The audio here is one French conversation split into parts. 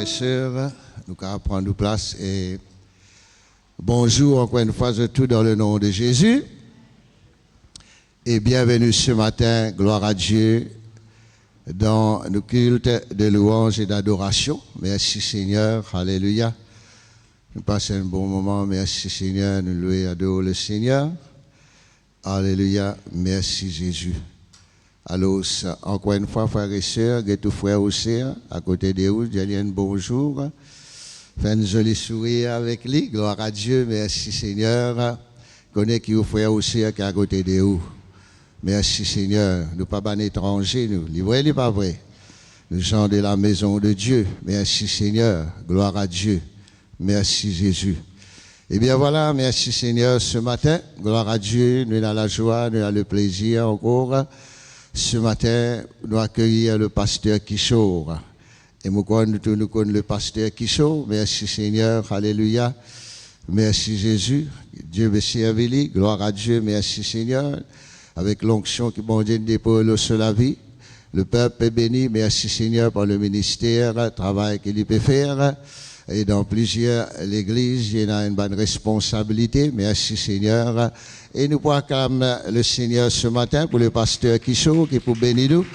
et sœurs, nous allons prendre place et bonjour encore une fois de tout dans le nom de Jésus et bienvenue ce matin, gloire à Dieu, dans le culte de louange et d'adoration. Merci Seigneur, alléluia. Nous passons un bon moment, merci Seigneur, nous louons et adorons le Seigneur. Alléluia, merci Jésus. Alors, encore une fois, frères et sœurs, et tout frère aussi, à côté de vous, je dis un bonjour. Faites un joli sourire avec lui, gloire à Dieu, merci Seigneur. Connais qui vous frère aussi qui est à côté de vous. Merci Seigneur, nous ne sommes pas étrangers, nous. Livrez-les pas vrai. Nous sommes de la maison de Dieu. Merci Seigneur, gloire à Dieu. Merci Jésus. Eh bien voilà, merci Seigneur ce matin, gloire à Dieu, nous avons la joie, nous avons le plaisir encore. Ce matin, nous accueillons le pasteur Kishore. Et nous connaissons le pasteur Kishore. Merci Seigneur, alléluia. Merci Jésus. Dieu me servi, gloire à Dieu, merci Seigneur. Avec l'onction qui m'a dépose sur la vie. Le peuple est béni, merci Seigneur pour le ministère, le travail qu'il peut faire. Et dans plusieurs églises, il y a une bonne responsabilité. Merci Seigneur. Et nous proclamons le Seigneur ce matin pour le pasteur Kishore qui pour bénir nous,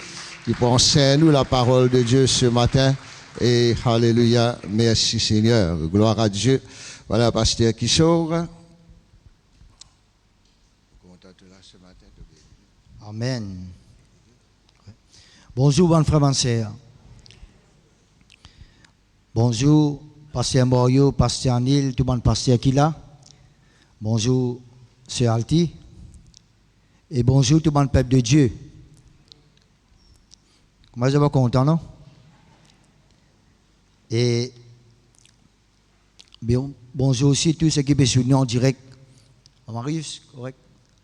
qui pour enseigner nous la parole de Dieu ce matin. Et alléluia, merci Seigneur. Gloire à Dieu. Voilà, pasteur Kishore. Amen. Bonjour, bon frère, bonne sœur. Bonjour, pasteur Morio, pasteur Anil, tout le monde pasteur qui là. Bonjour, sœur Alti. Et bonjour, tout le monde peuple de Dieu. Comment vous êtes content, non? Et bonjour aussi tous ceux qui peuvent soutenir en direct. Marius, correct?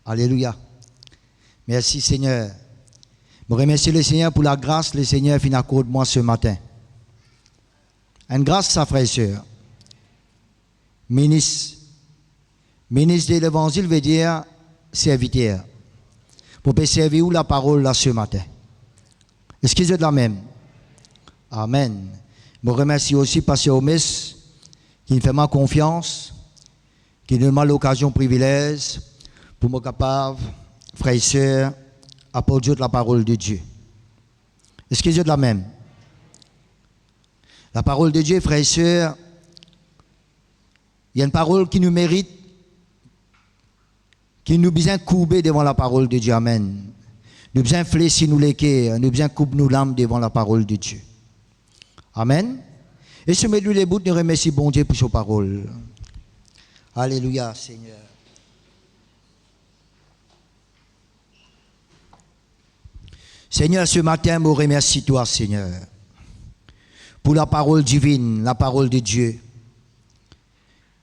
Alléluia. Merci Seigneur. Je remercie le Seigneur pour la grâce que le Seigneur finit accorde moi ce matin. Une grâce, ça, frère et soeur. Ministre de l'Évangile veut dire serviteur. Pour servir la parole là ce matin. Est-ce que vous êtes la même? Amen. Je remercie aussi Pasteur Omes qui me fait ma confiance, qui nous donne l'occasion privilège pour me capable, frères et sœurs, apporter la parole de Dieu. Est-ce que vous êtes la même? La parole de Dieu, frères et sœurs, il y a une parole qui nous mérite, qui nous besoin courber devant la parole de Dieu. Amen. Nous besoin fléchir nous les cœurs, nous besoin couper nous l'âme devant la parole de Dieu. Amen. Et ce milieu les bouts, nous remercions bon Dieu pour sa parole. Alléluia, Seigneur. Seigneur, ce matin, je remercie toi, Seigneur, pour la parole divine, la parole de Dieu,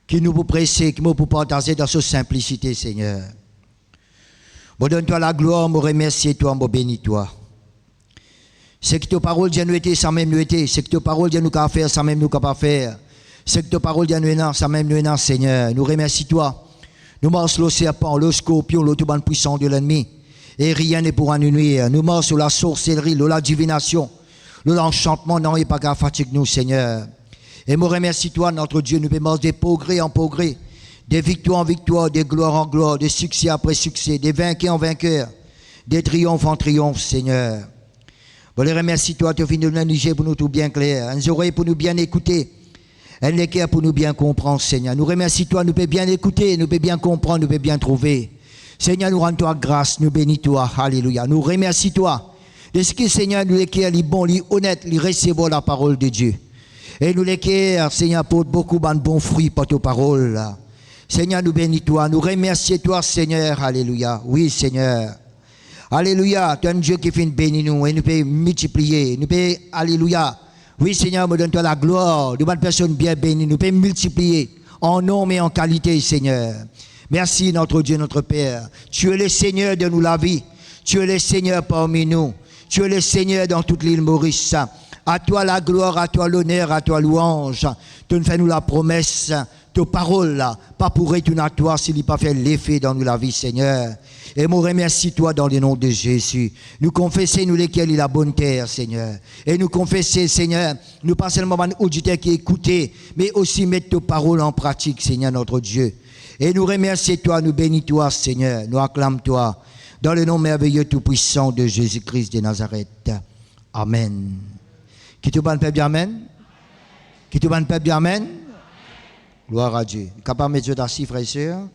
qui nous peut presser, qui nous peut partager dans sa simplicité, Seigneur. Je donne-toi la gloire, je remercie toi, je bénis toi. C'est que ta parole vient nous être sans même nous être, c'est que ta parole vient nous faire sans même nous pas faire. C'est que ta parole vient nous sans même nous Seigneur. Nous remercions toi. Nous marchons le serpent, le scorpion, le tout ban puissant de l'ennemi. Et rien ne pourra nous nuire. Nous marchons sur la sorcellerie, la divination, l'enchantement, non, et pas qu'à fatigue nous, Seigneur. Et me remercie toi, notre Dieu, nous pouvons des progrès en progrès, des victoires en victoire, des gloires en gloire, des succès après succès, des vainqueurs en vainqueurs, des triomphes en triomphe, Seigneur. Je les remercie toi, tu finis de nous pour nous tout bien clair, un oreille pour nous bien écouter, un équerre pour nous bien comprendre, Seigneur. Nous remercie toi, nous pouvons bien écouter, nous pouvons bien comprendre, nous pouvons bien trouver. Seigneur, nous rendons toi grâce, nous bénis toi, alléluia. Nous remercions toi. De ce que Seigneur, nous l'équerre, les bons, les honnêtes, les recevons la parole de Dieu. Et nous l'équerre, Seigneur, porte beaucoup de bons fruits pour ta parole. Seigneur, nous bénis toi, nous remercions toi, Seigneur, alléluia. Oui, Seigneur. Alléluia, tu es un Dieu qui fait bénir nous et nous peut multiplier. Nous peut, alléluia. Oui, Seigneur, me donne-toi la gloire. De bonnes personnes bien bénies, nous peut multiplier en nombre et en qualité, Seigneur. Merci, notre Dieu, notre Père. Tu es le Seigneur de nous la vie. Tu es le Seigneur parmi nous. Tu es le Seigneur dans toute l'île Maurice. À toi la gloire, à toi l'honneur, à toi louange. Tu nous fais nous la promesse, ta parole, pas pour retourner à toi s'il n'a pas fait l'effet dans nous la vie, Seigneur. Et nous remercions toi dans le nom de Jésus. Nous confessons nous lesquels il a bonne terre, Seigneur. Et nous confessons, Seigneur, nous pas seulement un auditeur qui écoutait, mais aussi mettre tes paroles en pratique, Seigneur notre Dieu. Et nous remercions toi, nous bénissons toi, Seigneur. Nous acclamons toi dans le nom merveilleux tout-puissant de Jésus-Christ de Nazareth. Amen. Qui te banne bien, amen? Qui te banne bien, amen? Gloire à Dieu. Capable de mettre assis, frères et sœurs.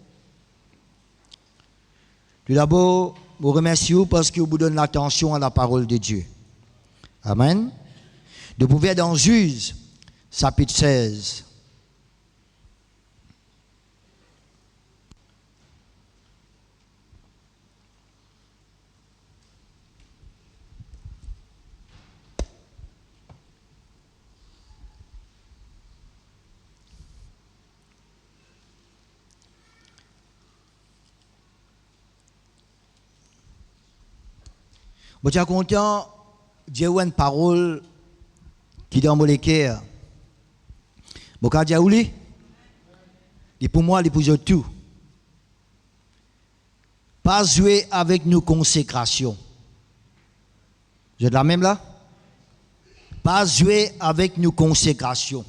Tout d'abord, vous remercie parce que vous donnez l'attention à la parole de Dieu. Amen. Vous pouvez dans Juge, chapitre 16. Je suis content, Dieu a une parole qui est dans mon cœur. Je suis content, et pour moi, il pour tout. Pas jouer avec nos consécrations. Vous êtes la même là? Pas jouer avec nos consécrations.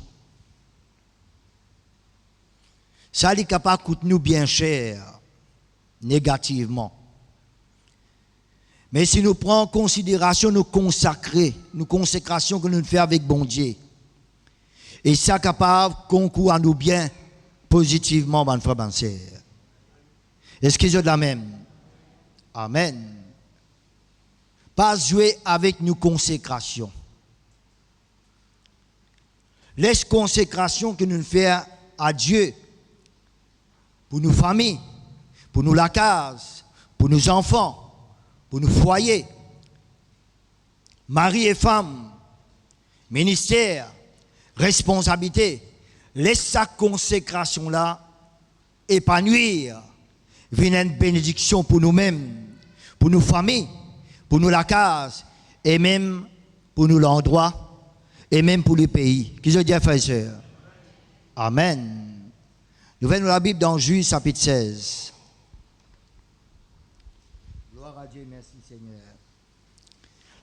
Ça, est capable de coûter nous bien cher, négativement. Mais si nous prenons en considération nos consécrations que nous faisons avec bon Dieu, et ça capable de concourir à nous bien positivement, mon frère, ma sœur. Est-ce que c'est de la même? Amen. Pas jouer avec nos consécrations. Les consécrations que nous faisons à Dieu, pour nos familles, pour nous la case, pour nos enfants, pour nos foyers, mari et femme, ministère, responsabilité, laisse sa consécration là épanouir, venir une bénédiction pour nous-mêmes, pour nos familles, pour nous la case, et même pour nous l'endroit, et même pour le pays. Qui se dit, frères et sœurs? Amen. Nous venons la Bible dans Juge chapitre 16. Gloire à Dieu, merci Seigneur.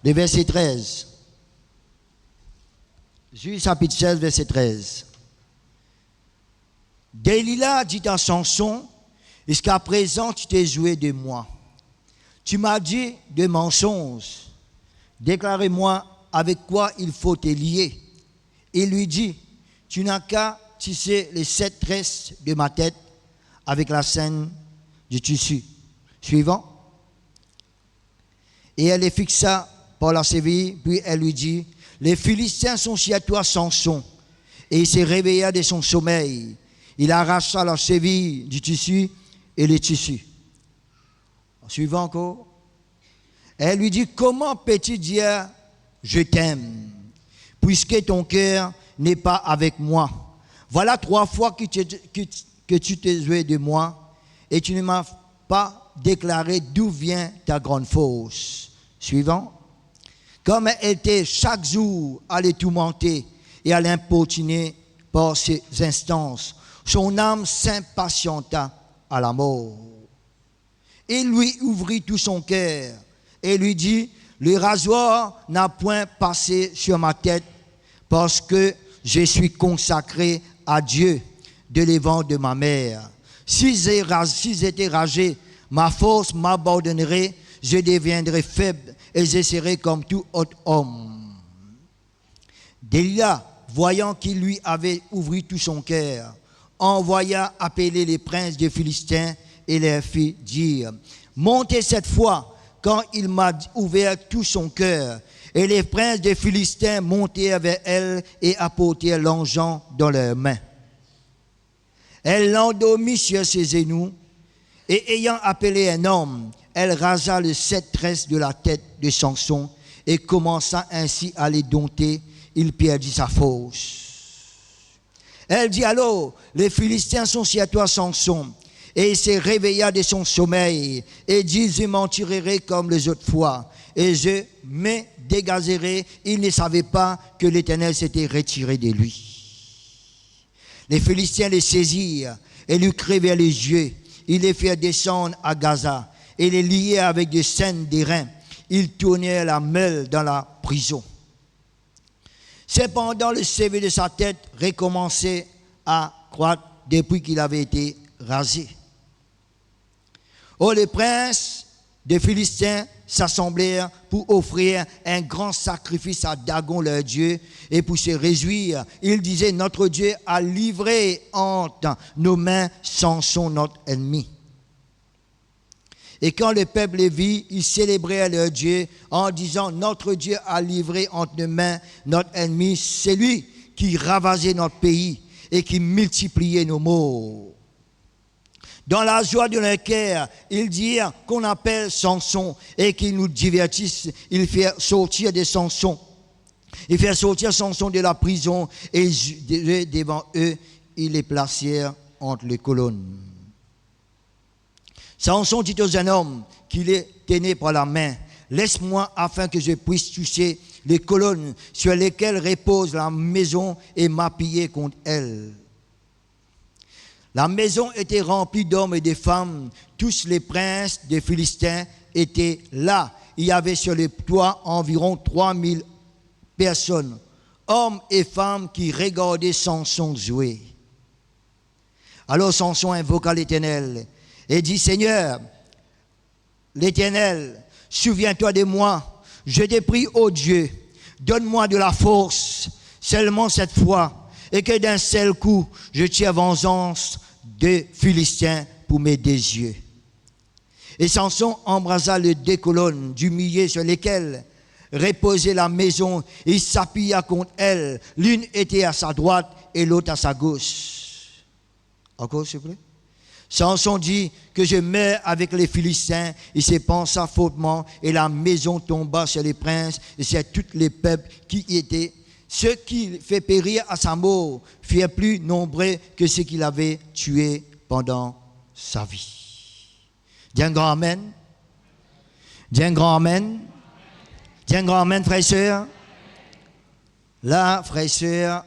Le verset 13. Juge chapitre 16, verset 13. Delilah dit à Samson, jusqu'à présent tu t'es joué de moi. Tu m'as dit de mensonges. Déclarez-moi avec quoi il faut te lier. Il lui dit, tu n'as qu'à tisser les 7 tresses de ma tête avec la scène du tissu. Suivant. Et elle les fixa par la cheville, puis elle lui dit, les Philistins sont chez toi, Samson. Et il s'est réveillé de son sommeil. Il arracha la cheville du tissu et le tissu. Suivant encore. Elle lui dit, comment peux-tu dire, je t'aime, puisque ton cœur n'est pas avec moi. Voilà 3 fois que tu t'es joué de moi et tu ne m'as pas déclaré d'où vient ta grande force. Suivant. Comme elle était chaque jour à les tourmenter et à l'importuner par ses instances, son âme s'impatienta à la mort. Il lui ouvrit tout son cœur et lui dit, le rasoir n'a point passé sur ma tête parce que je suis consacré à Dieu de l'évent de ma mère. Si j'étais ragé, ma force m'abandonnerait, je deviendrais faible et je serais comme tout autre homme. Delilah, voyant qu'il lui avait ouvert tout son cœur, envoya appeler les princes des Philistins et leur fit dire, montez cette fois, quand il m'a ouvert tout son cœur. Et les princes des Philistins montèrent vers elle et apportèrent l'engeant dans leurs mains. Elle l'endormit sur ses genoux, et ayant appelé un homme, elle rasa les 7 tresses de la tête de Samson et commença ainsi à les dompter. Il perdit sa force. Elle dit alors, les Philistins sont chez toi, Samson. Et il s'est réveilla de son sommeil et dit, je m'en tirerai comme les autres fois. Et je me dégazerai. Il ne savait pas que l'Éternel s'était retiré de lui. Les Philistins les saisirent et lui crevèrent les yeux. Ils les firent descendre à Gaza et les lièrent avec des chaînes d'airain. Ils tournèrent la meule dans la prison. Cependant, le cheveu de sa tête recommençait à croître depuis qu'il avait été rasé. Or, les princes des Philistins s'assemblèrent pour offrir un grand sacrifice à Dagon leur Dieu et pour se réjouir. Ils disaient, notre Dieu a livré entre nos mains Samson notre ennemi. Et quand le peuple les vit, ils célébrèrent leur Dieu en disant, notre Dieu a livré entre nos mains notre ennemi, c'est lui qui ravasait notre pays et qui multipliait nos morts. Dans la joie de leur cœur, ils dirent qu'on appelle Samson et qu'ils nous divertissent. Ils firent sortir de Samson. Ils firent sortir Samson de la prison et devant eux, ils les placèrent entre les colonnes. Samson dit aux jeunes hommes qui les tenaient par la main, laisse-moi afin que je puisse toucher les colonnes sur lesquelles repose la maison et m'appuyer contre elles. La maison était remplie d'hommes et de femmes. Tous les princes des Philistins étaient là. Il y avait sur les toits environ 3000 personnes, hommes et femmes qui regardaient Samson jouer. Alors Samson invoqua l'Éternel et dit, Seigneur, l'Éternel, souviens-toi de moi. Je te prie, ô Dieu, donne-moi de la force, seulement cette fois, et que d'un seul coup, je tire vengeance des Philistins pour mes deux yeux. Et Samson embrasa les deux colonnes du milieu sur lesquelles reposait la maison. Il s'appuya contre elles. L'une était à sa droite et l'autre à sa gauche. Encore, s'il vous plaît. Samson dit que je meurs avec les Philistins. Il se pensa fautement et la maison tomba sur les princes et sur tous les peuples qui y étaient. Ceux qui fait périr à sa mort furent plus nombreux que ceux qu'il avait tués pendant sa vie. Dis un grand amen. Dis un grand amen. Dis un grand amen, frères et sœurs. Là, frères et sœurs,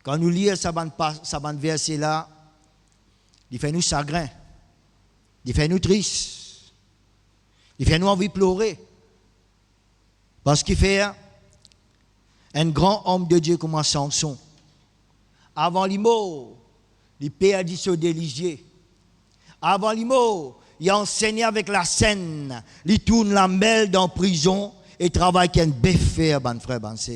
quand nous lisons ce verset-là, il fait nous chagrin, il fait nous tristes, il fait nous envie de pleurer. Parce qu'il fait un grand homme de Dieu comme Samson. Avant les mots, il perdit ce déligier. Avant les mots, il a enseigné avec la scène. Il tourne la mêle dans la prison et travaille avec un béfer, ban frère, ban sœur.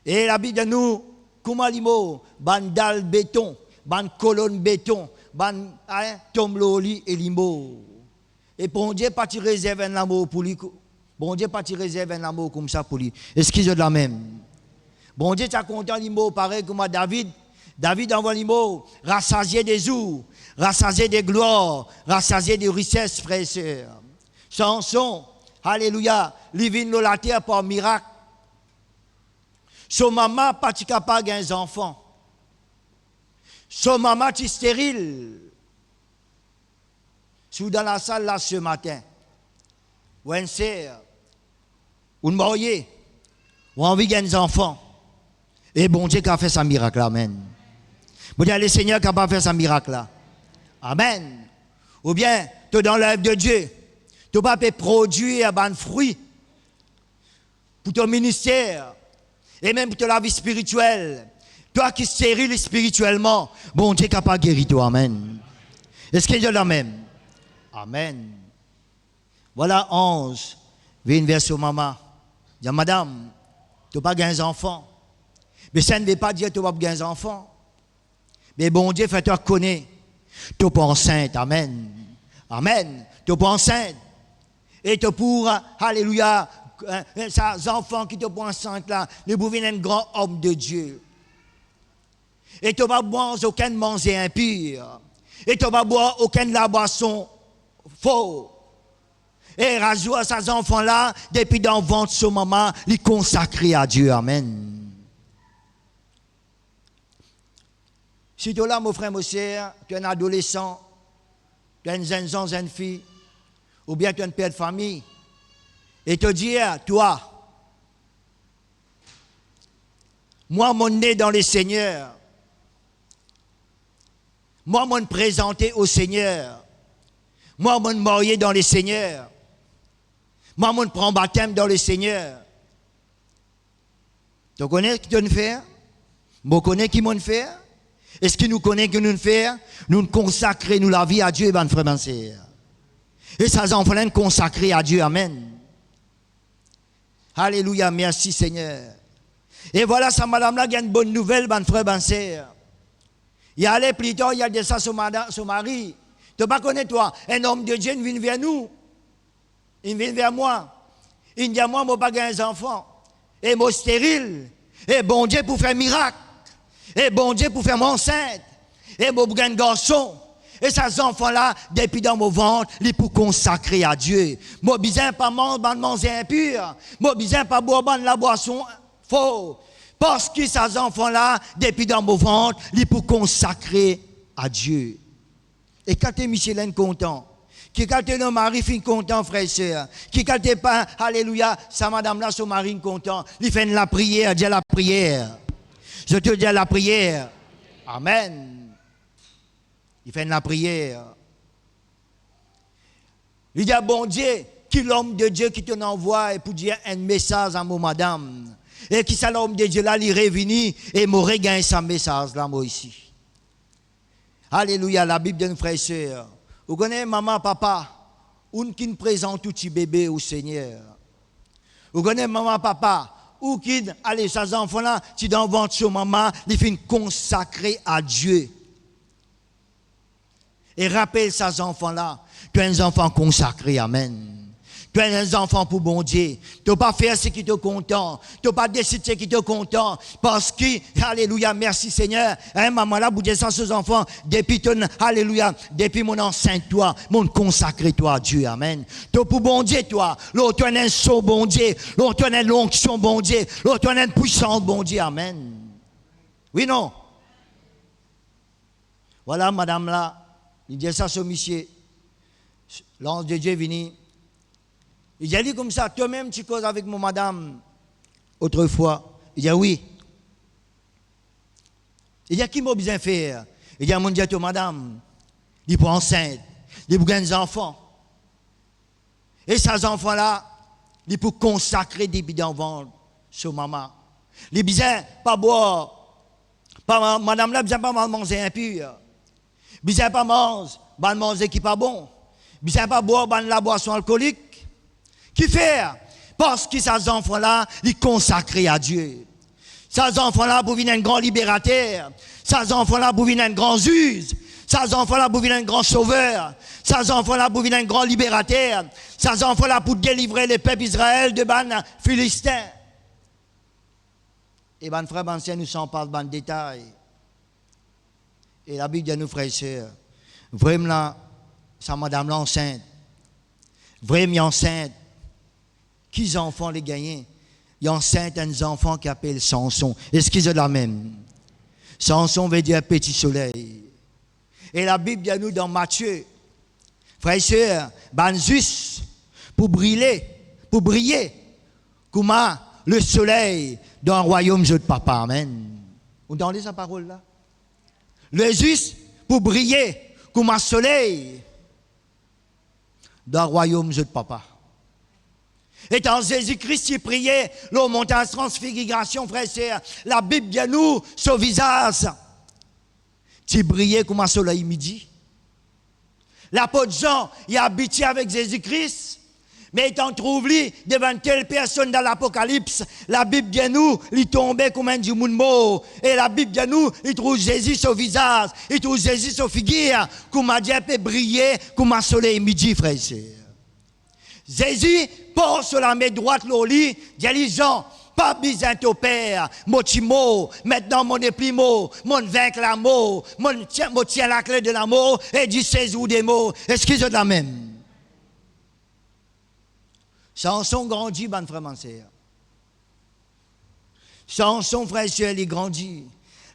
Et la Bible de nous, comment les mots, ban dalle béton, ban colonne béton, ban tomloli et limo. Et bon Dieu, pas tu réserves un amour pour lui. Bon Dieu, pas tu réserves un amour comme ça pour lui. Est-ce qu'ils ont de la même? Bon Dieu, tu as content l'imo, pareil comme à David. David envoie l'imo, rassasier des eaux, rassasier des gloires, rassasier des richesses, frères et sœurs. Samson, alléluia, il vient de la terre par miracle. Son maman, pas capable d'un enfant. Son maman, tu stérile. Je suis dans la salle là ce matin. Ou une sœur, ou une mariée, ou envie d'un enfant. Et bon Dieu qui a fait ce miracle, amen. Bon Dieu, le Seigneur qui a pas fait ce miracle là. Amen. Ou bien, tu es dans l'œuvre de Dieu. Tu ne peux pas produire un fruit pour ton ministère et même pour ta vie spirituelle. Toi qui es stérile spirituellement, bon Dieu qui n'a pas guéri toi, amen. Est-ce qu'il y a la même? Amen. Voilà 11. Vient vers maman. Dit, madame, tu n'as pas gagné un enfant. Mais ça ne veut pas dire que tu n'as pas gagné un enfant. Mais bon Dieu, fais-toi connaître. Tu n'es pas enceinte. Amen. Amen. Tu n'es pas enceinte. Et tu pour, alléluia, ces enfants qui ne sont pas enceintes là, ne deviennent un grand homme de Dieu. Et tu ne vas boire aucun manger impur. Et tu ne vas boire aucune la boisson faux. Et rajoute ces enfants-là, depuis dans le ventre de son maman, les consacrer à Dieu. Amen. Si tu es là, mon frère, mon sœur, tu es un adolescent, tu es une jeune fille, ou bien tu es un père de famille, et te dire, toi, moi, mon nez dans le Seigneur, Moi, me présenter au Seigneur. Moi, me marier dans le Seigneur. Moi, me prendre baptême dans le Seigneur. Tu connais ce qu'il nous fait? Moi, connais qui nous fait? Est-ce qu'il nous connaît que nous fait? Nous consacrer nous la vie à Dieu, ben frère, ben sœur. Et ça, enfants nous consacrer à Dieu, amen. Alléluia, merci Seigneur. Et voilà, ça, madame-là, il y a une bonne nouvelle, ben frère, ben sœur. Il y a allé plus tard, il y a dit ça son mari. Tu ne connais pas, toi, un homme de Dieu, il vient vers nous. Il vient vers moi. Il dit à moi, moi, pas un enfant. Et moi, stérile. Et bon Dieu pour faire un miracle. Et bon Dieu pour faire mon enceinte. Et moi, un garçon. Et ces enfants-là, depuis dans mon ventre, ils pour consacrer à Dieu. Moi, besoin pas manger impur. Moi, besoin pas boire la boisson faux. Parce que ces enfants-là, depuis dans mon ventre, ils pour consacrer à Dieu. Et quand tu es Michelin content, qui quand tu es nos mari fin content, frère et soeur, qui quand tu pas, alléluia, sa madame-là, son mari content, il fait la prière, dis la prière. Je te dis la prière. Amen. Il fait la prière. Il dit à bon Dieu, qui l'homme de Dieu qui te envoie pour dire un message à mon madame. Et qui ça l'homme de Dieu là, il est venu et m'aurait gagné ce message là, moi ici. Alléluia, la Bible d'une frère et soeur. Vous connaissez maman, papa, ou qui nous présente tout petit bébé au Seigneur. Vous connaissez maman, papa, ou qui, allez, ces enfants-là, tu dans ventre sur maman, ils finissent consacrés à Dieu. Et rappelle ces enfants-là, tu es un enfant consacré, amen. Tu es un enfant pour bon Dieu. Tu n'as pas fait ce qui te content. Tu n'as pas décidé ce qui te content. Parce que, alléluia, merci Seigneur. Hein, maman là, vous dites ça aux enfants, depuis ton, alléluia, depuis mon enceinte, toi, mon consacré, toi, à Dieu, amen. Tu es pour bon Dieu, toi. L'autre, tu es un saut, bon Dieu. L'autre, tu es une onction, bon Dieu. L'autre, tu es une puissance, bon Dieu, amen. Oui, non? Voilà, madame là, il dit ça sur monsieur. L'ange de Dieu est venu. Il a dit comme ça, toi-même tu causes avec mon madame autrefois. Il dit oui. Il dit qui m'a besoin de faire? Il dit à mon Dieu, toi madame, il est enceinte, il est pour des enfants. Et ces enfants-là, il est pour consacrer des bidons ventre sur maman. Il besoin pas boire, pas madame là besoin pas manger impur. Besoin pas manger qui pas bon. Besoin pas boire la boisson alcoolique. Qui fait? Parce que ces enfants-là, ils consacrés à Dieu. Ces enfants-là, pour venir un grand libérateur. Ces enfants-là, pour venir un grand juge. Ces enfants-là, pour venir un grand sauveur. Ces enfants-là, pour venir un grand libérateur. Ces enfants-là, pour délivrer le peuple Israël de ban Philistins. Et ban frère, ban sœur, nous s'en parle ban détail. Et la Bible dit nous, frères et sœurs, vraiment, sa madame l'enceinte. Vraiment enceinte. Qui enfants les gagnent? Il y a enceinte un enfant qui appelle Samson. Est-ce qu'ils ont la même? Samson veut dire petit soleil. Et la Bible dit à nous dans Matthieu, frères et sœurs, ben juste pour briller, comme le soleil dans un royaume de papa. Amen. Vous entendez sa parole là? Le juste pour briller comme un soleil dans un royaume de papa. Et dans Jésus-Christ, il priait, l'eau montait en transfiguration, frère et sœur. La Bible dit à nous, son visage, il brillait comme un soleil midi. L'apôtre Jean, il a habité avec Jésus-Christ, mais il en trouve lui devant telle personne dans l'Apocalypse. La Bible dit à nous, il tombait comme un monde mort. Et la Bible dit à nous, il trouve Jésus son visage, il trouve Jésus son figure, comme un dieu peut briller comme un soleil midi, frère et sœur. Jésus pose sur la main droite le lit, dit Jean, pas besoin de ton père, mon timo, maintenant mon éplimo, mon vaincre la mort, mon tient la clé de la mort et dit 16 ou des mots. Est-ce qu'ils ont la même? Samson grandit, ban frère, mon sœur. Samson, frère et sœur, il grandit.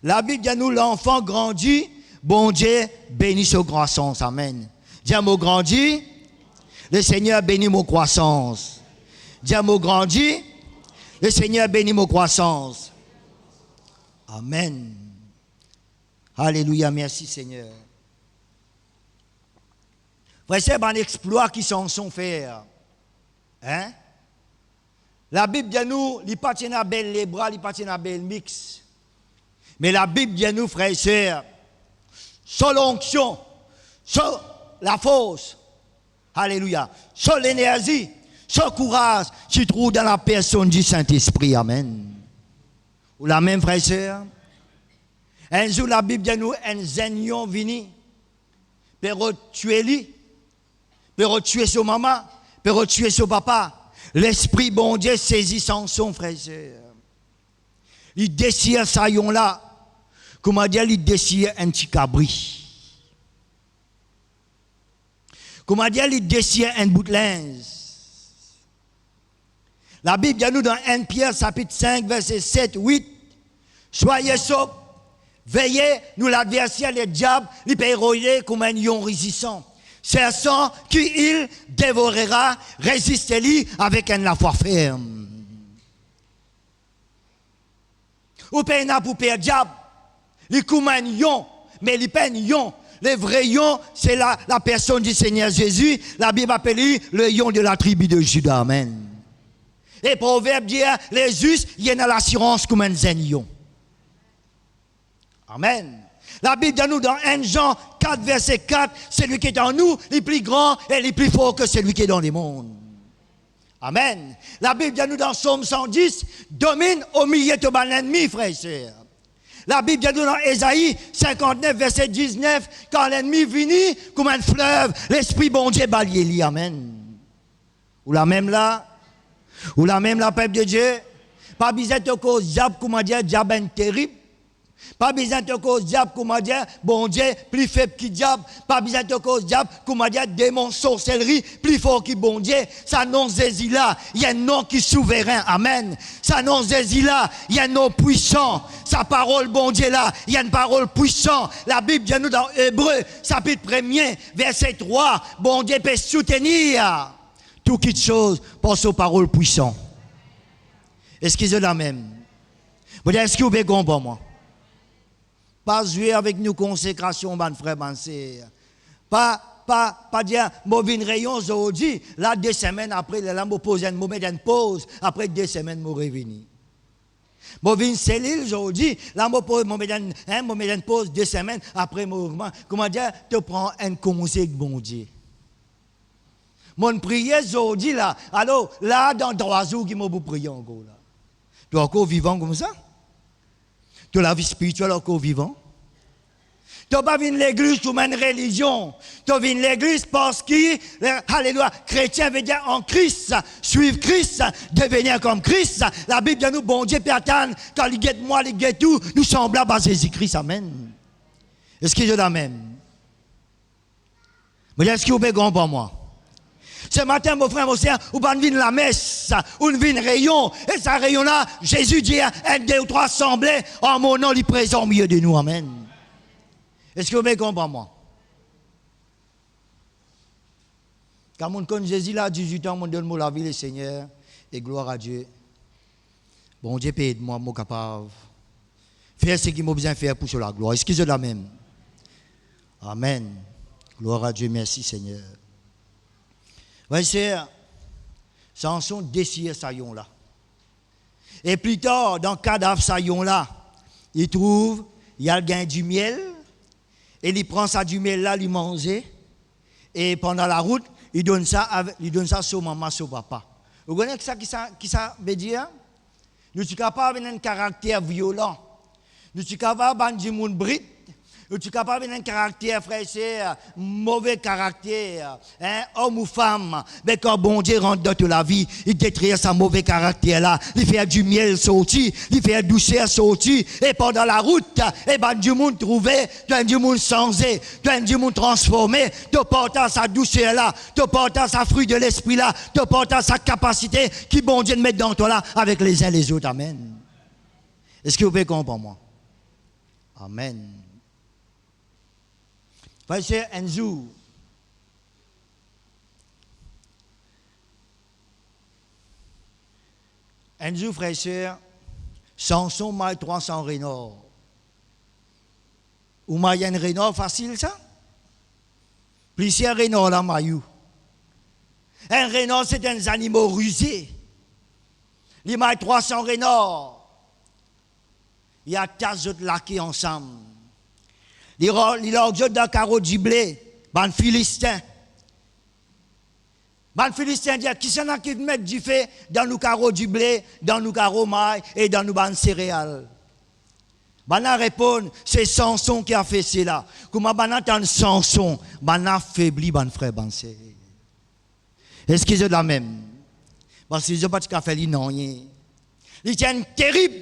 La Bible dit à nous, l'enfant grandit, bon Dieu bénit sa croissance. Amen. Dis à moi grandit. Le Seigneur bénit mon croissance. Dis à moi grandit. Le Seigneur bénit mon croissance. Amen. Alléluia, merci Seigneur. c'est un exploit qui s'en sont faits. Hein? La Bible dit nous, il pas tient belle les bras, il pas tient belle mix. Mais la Bible dit nous, frères et sœurs, sur l'onction, sur la force, alléluia, sur l'énergie, sur le courage, tu trouves dans la personne du Saint-Esprit. Amen. Ou la même, frères et sœurs. Un jour, la Bible dit nous, un zénion vini, pour tuer lui, pour tuer son maman, pour tuer son papa. L'Esprit bon Dieu saisit son frère et sœur. Il désire ça là. Comment dire, il désire un petit cabri. Comment dire, il désire un bout de linge. La Bible dit nous dans 1 Pierre chapitre 5 verset 7, 8. Soyez sobres, veillez, nous l'adversaire, le diable, il peut héroïer comme un lion résistant. C'est ça qu'il dévorera, résistez-lui avec la foi ferme. Ou peut n'a pour perdre diable, il comme un lion, mais il pas un lion. Le vrai lion, c'est la personne du Seigneur Jésus. La Bible appelle le lion de la tribu de Juda. Amen. Et Proverbe dit, les justes, il y a l'assurance comme un lion. Amen. La Bible dit nous dans 1 Jean 4, verset 4, celui qui est en nous est plus grand et est plus fort que celui qui est dans les mondes. Amen. La Bible dit nous dans Psaume 110, domine au milieu de ton ennemi, frères et sœurs. La Bible dit nous dans Ésaïe 59, verset 19, quand l'ennemi vient comme un fleuve, l'Esprit bon Dieu balaye. Amen. Ou la même là, peuple de Dieu, pas besoin de cause diable, comment dire, diable est terrible. Pas besoin de cause diable, comment dire, bon Dieu, plus faible que diable. Pas besoin de cause diable, comment dire, démon, sorcellerie, plus fort que bon Dieu. Ça nom Jésus là, il y a un nom qui est souverain. Amen. Ça nom Jésus là, il y a un nom puissant. Sa parole, bon Dieu là, il y a une parole puissante. La Bible dit nous dans Hébreu, chapitre 1er, verset 3, bon Dieu peut soutenir toute chose par sa parole puissante. Est-ce qu'ils ont la même? Vous dites, est-ce que vous pouvez comprendre moi? Pas jouer avec nous consécration, mon frère, mon sœur. Pas dire, moi, une rayon aujourd'hui, là, 2 semaines après, là, je pose une pause, après 2 semaines, je revenir. Moi, une cellule aujourd'hui, là, je mets une pause 2 semaines, après, comment dire, tu prends un conseil de bon Dieu. Mon prière aujourd'hui, là, alors, là, dans 3 jours, qui m'a prié encore, là. Tu es encore vivant comme ça? De la vie spirituelle encore vivant. Tu n'as pas vu l'église comme une religion. Tu as vu l'église parce que, alléluia, chrétien veut dire en Christ, suivre Christ, devenir comme Christ. La Bible dit nous, bon Dieu, Père, quand il guette moi, il guette tout, nous semblables à Jésus-Christ. Amen. Est-ce que je l'aime? Mais est-ce que vous pouvez comprendre moi? Ce matin, mon frère, mon sœur, vous ne venez la messe, ou venez rayon, et ce rayon-là, Jésus dit, 1, 2 ou 3 assemblées, en mon nom, il est présent au milieu de nous. Amen. Est-ce que vous me comprenez, moi? Quand on connaît Jésus là, 18 ans, on donne la vie, le Seigneur, et gloire à Dieu. Bon Dieu, aide-moi, moi capable. Faire ce qu'il m'a besoin de faire pour la gloire. Est-ce que c'est la même? Amen. Gloire à Dieu, merci Seigneur. Oui, c'est Samson désire Sayon là. Et plus tard, dans le cadavre Sayon là, il trouve, il y a le gain du miel, et il prend ça du miel là, il mange, et pendant la route, il donne ça à son maman, son papa. Vous connaissez ça qui ça veut dire? Nous sommes capables d'avoir un caractère violent. Nous sommes capables d'avoir du monde brut. Nous sommes capables d'avoir un caractère, frère et sœur, mauvais caractère, hein, homme ou femme. Mais quand bon Dieu rentre dans toute la vie, il détruit ce mauvais caractère-là. Il fait du miel sortir, il fait douceur sortir. Et pendant la route, eh ben, du monde trouvé, du monde changé, du monde transformé. Tu portes sa douceur-là, tu portes sa fruit de l'esprit-là, tu portes sa capacité qui bon Dieu met dans toi là avec les uns les autres. Amen. Est-ce que vous pouvez comprendre moi? Amen. C'est un jour. Un jour, frère et sœur, Samson m'a 300 renards. Ou m'a y a un renard facile, ça? Plusieurs renards là, maillot. Un renard, c'est un animal rusé. Il y a 300 renards. Il y a tas de laqués ensemble. Il y a dans carreau du blé, ban Philistin. Ban Philistin dit qui s'en a qui mettre du fait dans nos carreaux du blé, dans nos carreaux mailles et dans nos ban céréales. Ban a répond, c'est Samson qui a fait cela. Comment ban entend Samson, ban a faibli ban frère ban c'est. Est-ce qu'ils ont la même? Parce qu'ils n'ont pas de café, non. Il est terrible,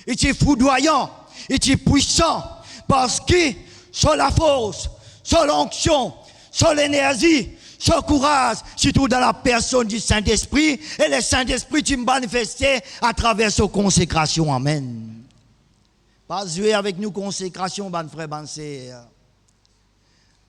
il est foudroyant, il est puissant. Parce que sur la force, sur l'onction, sur l'énergie, sur le courage, surtout dans la personne du Saint-Esprit, et le Saint-Esprit tu me manifesté à travers sa consécration. Amen. Pas jouer avec nous consécration, ban frère, ban sœur.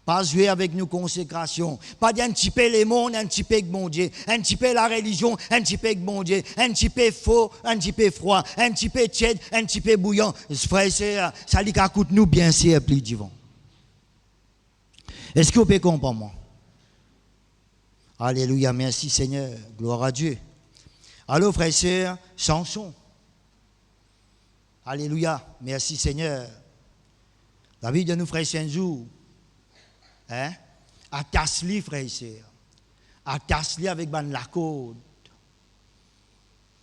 Pas jouer avec nous consécration. Pas d'un petit peu les mondes, un petit peu avec mon Dieu. Un petit peu la religion, un petit peu avec mon Dieu. Un petit peu faux, un petit peu froid. Un petit peu tiède, un petit peu bouillant. Frère et sœur, ça dit qu'à coûte nous bien c'est plus divin. Est-ce que vous pouvez comprendre moi? Alléluia, merci Seigneur. Gloire à Dieu. Allô frère et sœur, Samson. Alléluia, merci Seigneur. La vie de nous frères et sœurs. Hein? Attache-li, frère et sœur. Attache-li avec la côte.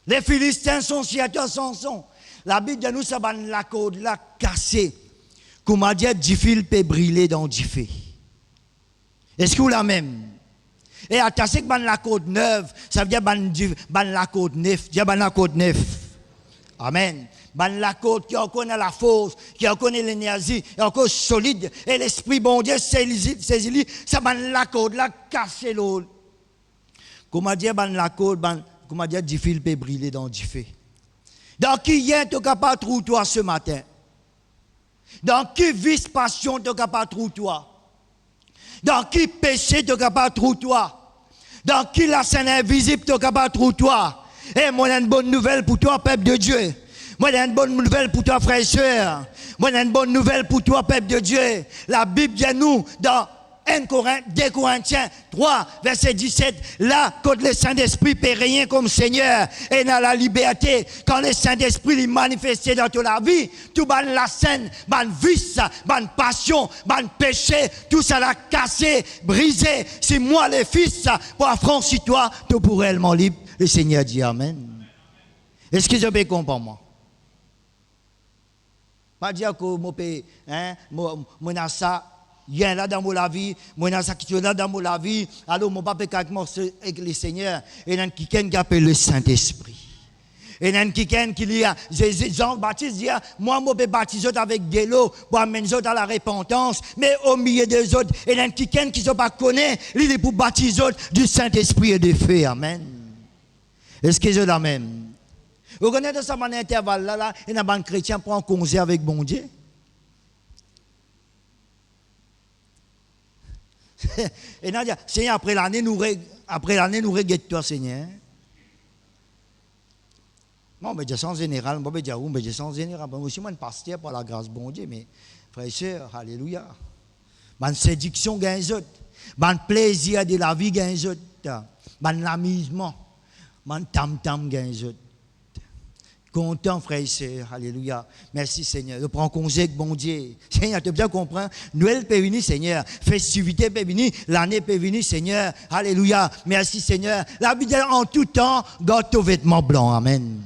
Les Philistins sont si à toi, Samson. La Bible de nous, ça ban la côte, la cassée. Comme a dit, du fil peut brûler dans du feu. Est-ce que vous la même? Et attacher avec la côte neuve, ça veut dire ban la côte neuf. Dire ban la côte neuf. Amen. Ban la côte qui en connaît la force, qui en connaît l'énergie, et encore solide, et l'esprit bon Dieu saisit, ça ban la côte, la casse l'eau. Comment dire ban la côte, comment dire du fil peut brûler dans du feu. Dans qui y a, tu capable de trouver toi ce matin? Dans qui vice passion tu capable de trouver toi? Dans qui péché tu capable de trouver toi? Dans qui la scène invisible tu capable de trouver toi? Et moi j'ai une bonne nouvelle pour toi, peuple de Dieu. Moi, j'ai une bonne nouvelle pour toi, frère et sœur. Moi, j'ai une bonne nouvelle pour toi, peuple de Dieu. La Bible dit nous, dans 2 Corinthiens 3, verset 17, là, quand le Saint-Esprit peut rien comme Seigneur, et dans la liberté, quand le Saint-Esprit est manifesté dans toute la vie, tout ban la scène, ban vice, ban passion, ban péché, tout ça l'a cassé, brisé. Si moi, le Fils, pour affranchir toi, tu pourrais réellement libre. Le Seigneur dit Amen. Est-ce que je peux comprendre, moi? Pas dire que mon pays, mon ça, il y a là dans mon vie, mon ça qui est là dans mon vie, alors mon papa avec le Seigneur, et il y a quelqu'un qui appelle le Saint-Esprit. Et il y a quelqu'un qui dit, Jean-Baptiste dit, moi, je peux baptiser avec de l'eau pour amener les autres à la repentance, mais au milieu des autres, il y a quelqu'un qui ne pas connaît, il est pour baptiser du Saint-Esprit et de feu. Amen. Est-ce que je la même? Vous connaissez de ça, mon intervalle là, et un chrétien prend congé avec bon Dieu. Et là, Seigneur, après l'année, nous reguette toi, Seigneur. Non, mais je sens général, moi, je sens général. Moi aussi, moi, un pasteur par la grâce bon Dieu, mais frère et sœur, alléluia. Mon séduction gagne autres. Mon plaisir de la vie gagne autres. Mon amusement, mon tam-tam gagne autres. Content, frère et sœur, alléluia. Merci, Seigneur. Je prends congé avec bon Dieu. Seigneur, tu bien comprendre. Noël peut venir, Seigneur. Festivité peut venir. L'année peut venir, Seigneur. Alléluia. Merci, Seigneur. La Bible dit en tout temps, garde tes vêtements blancs. Amen.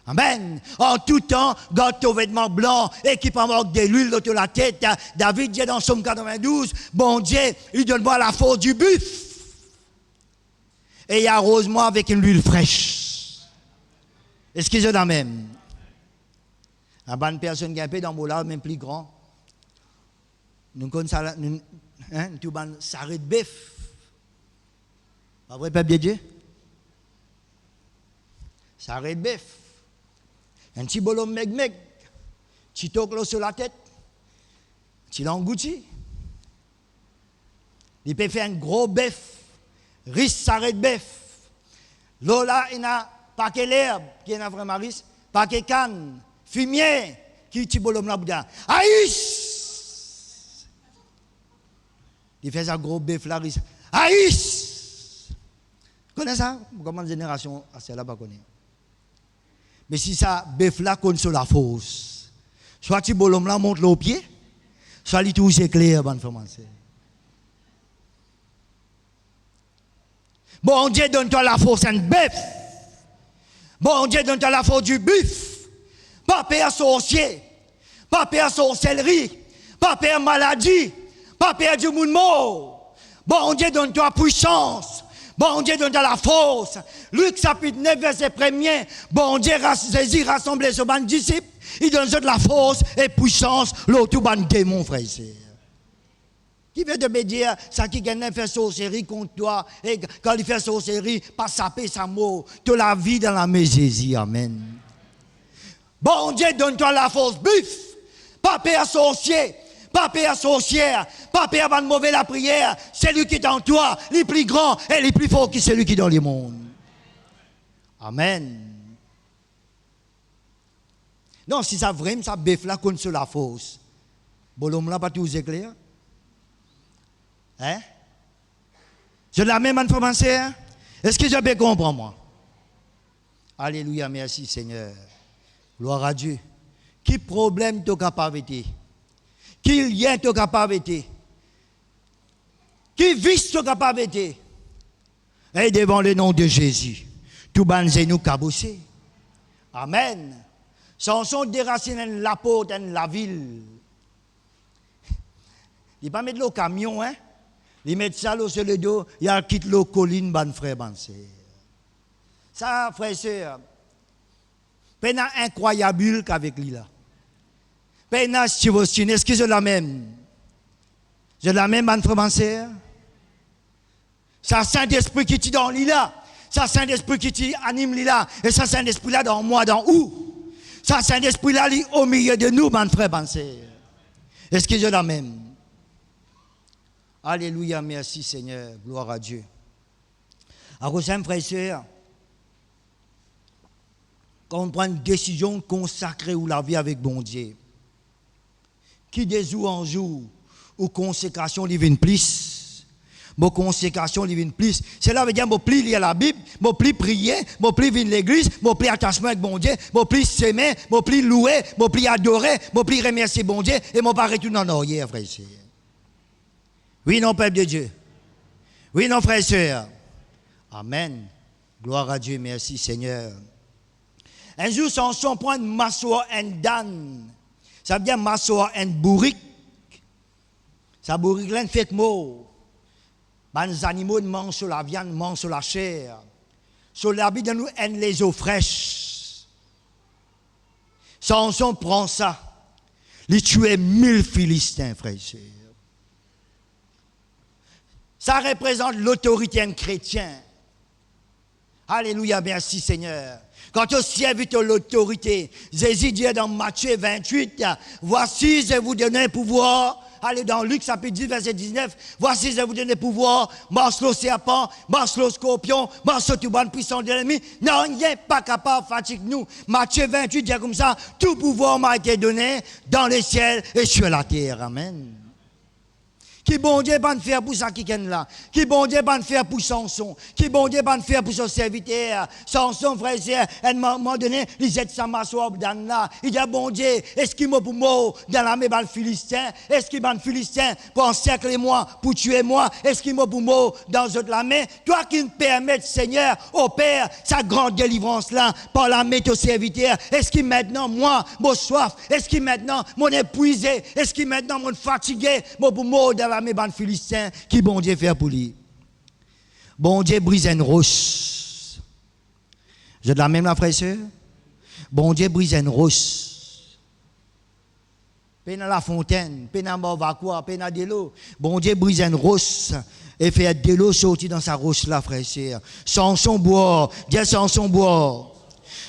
Amen. En tout temps, garde tes vêtements blancs, équipement de l'huile de la tête. David dit dans Somme 92, bon Dieu, il donne-moi la force du buff. Et il arrose-moi avec une huile fraîche. Est-ce que c'est la même? Une bonne personne qui a un peu dans mon lard, même plus grand. Nous connaissons ça, tout ban sarret de bœuf. Pas vrai, peuple de Dieu? Sarret de bœuf. Un petit bolom meg, petit toclo sur la tête, petit langouti. Il peut faire un gros bœuf, riche sarret de bœuf. Lola, il a pas que l'herbe, qui est un vrai maris, pas que canne, fumier, qui est bolom la bouda. Aïs! Il fait ça gros bœuf là, il dit Aïs! Vous connaissez ça? Comment la génération à celle-là pas connaît? Mais si ça bœuf là connaît sur la fosse, soit tu bolom là monte le pied, soit il touche clair, bonne femme. Bon Dieu donne-toi la force un bœuf. Bon Dieu donne-toi la force du bœuf. Pas peur sorcier, pas peur sorcellerie, pas peur maladie, pas peur du monde mort. Bon Dieu donne-toi puissance. Bon Dieu donne-toi la force. Luc chapitre 9 verset 1er. Bon Dieu Jésus rassemble ses ban disciples. Il donne de la force et puissance. L'autre ban démon frère. Qui veut te me dire, ça qui gagne fait sorcellerie contre toi, et quand il fait sorcellerie, pas saper sa mot, toute la vie dans la Jésus, amen. Bon Dieu, donne-toi la force, bif, pas peur sorcier, pas peur sorcière, pas peur de mauvais la prière, celui qui est en toi, les plus grand et les plus fort que celui qui est dans le monde. Amen. Non, si ça vraiment, ça bif là contre la force, bon, l'homme là pas tout éclair. Hein? Je la même information. Est-ce que je peux comprendre moi? Alléluia, merci Seigneur. Gloire à Dieu. Qui problème tu capable de? Qui lien tu capable de? Qui vice tu capable de? Et devant le nom de Jésus, tout banze nous caboussé. Amen. Samson déracine la peau dans la ville. Il ne pas mettre le camion, hein? Il met ça sur le dos, il a quitté le colline, ban frère, ban sœur. Ça, frère, sœur, c'est incroyable qu'avec lui là. Pena si vous signez, est-ce que je la même? Je la même, ban frère, ban sœur? Ça, Saint-Esprit qui est dans lui là. Ça, Saint-Esprit qui anime lui là. Et ça, Saint-Esprit là dans moi, dans où? Ça, Saint-Esprit là, au milieu de nous, ban frère, ban sœur. Est-ce que je la même? Alléluia, merci Seigneur, gloire à Dieu. Alors, chers frères et sœurs, quand on prend une décision consacrée ou la vie avec bon Dieu, qui de jour en jour, ou consécration divine plus, mon consécration divine plus, cela veut dire mon plus lire la Bible, mon plus prier, mon plus venir l'église, mon plus attachement avec bon Dieu, mon plus s'aimer, mon plus louer, mon plus adorer, mon plus remercier bon Dieu, et mon pas retourner en arrière, frères et sœurs. Oui, non, peuple de Dieu. Oui, non, frères et sœurs. Amen. Gloire à Dieu, merci Seigneur. Un jour, Samson prend une massoa en dan. Ça veut dire massoa en bourrique. Ça bourrique là, fait mot. Les animaux mangent sur la viande, mangent sur la chair. Sur la vie de nous, en les eaux fraîches. Samson prend ça. Il tue 1000 Philistins, frères et sœurs. Ça représente l'autorité chrétienne. Alléluia, merci Seigneur. Quand on servit l'autorité, Jésus dit dans Matthieu 28, voici je vous donne un pouvoir. Allez dans Luc chapitre 10 verset 19, voici je vous donne un pouvoir, marche le serpent, marche le scorpion, marche tout bon puissant de l'ennemi. Non, il n'est pas capable de fatiguer nous. Matthieu 28 dit comme ça, tout pouvoir m'a été donné dans les ciels et sur la terre. Amen. Qui bon Dieu va faire pour ça qui est là? Qui bon Dieu va faire pour Samson? Qui bon Dieu va faire pour son serviteur? Samson, frère et sœur, à un moment donné, il jette sa massoire dans là. Il dit, bon Dieu, est-ce qu'il m'a pour moi dans la main de Philistin? Est-ce qu'il m'a un Philistin pour encercler moi, pour tuer moi? Est-ce qu'il m'a pour moi dans la main? Toi qui me permets, Seigneur, opère sa grande délivrance là, par la main de ton serviteur. Est-ce qu'il maintenant, moi, mon soif? Est-ce qu'il maintenant, mon épuisé? Est-ce qu'il maintenant, mon fatigué? Mon pour moi dans la mes ban Philistins, qui bon Dieu fait pour lui? Bon Dieu brise une roche. J'ai de la même la frère et sœur? Bon Dieu brise une roche. Peine à la fontaine, peine à Morvacois, peine à de l'eau. Bon Dieu brise une roche et fait de l'eau sortir dans sa roche là, frère et sœur. Samson boit, Dieu Samson boit.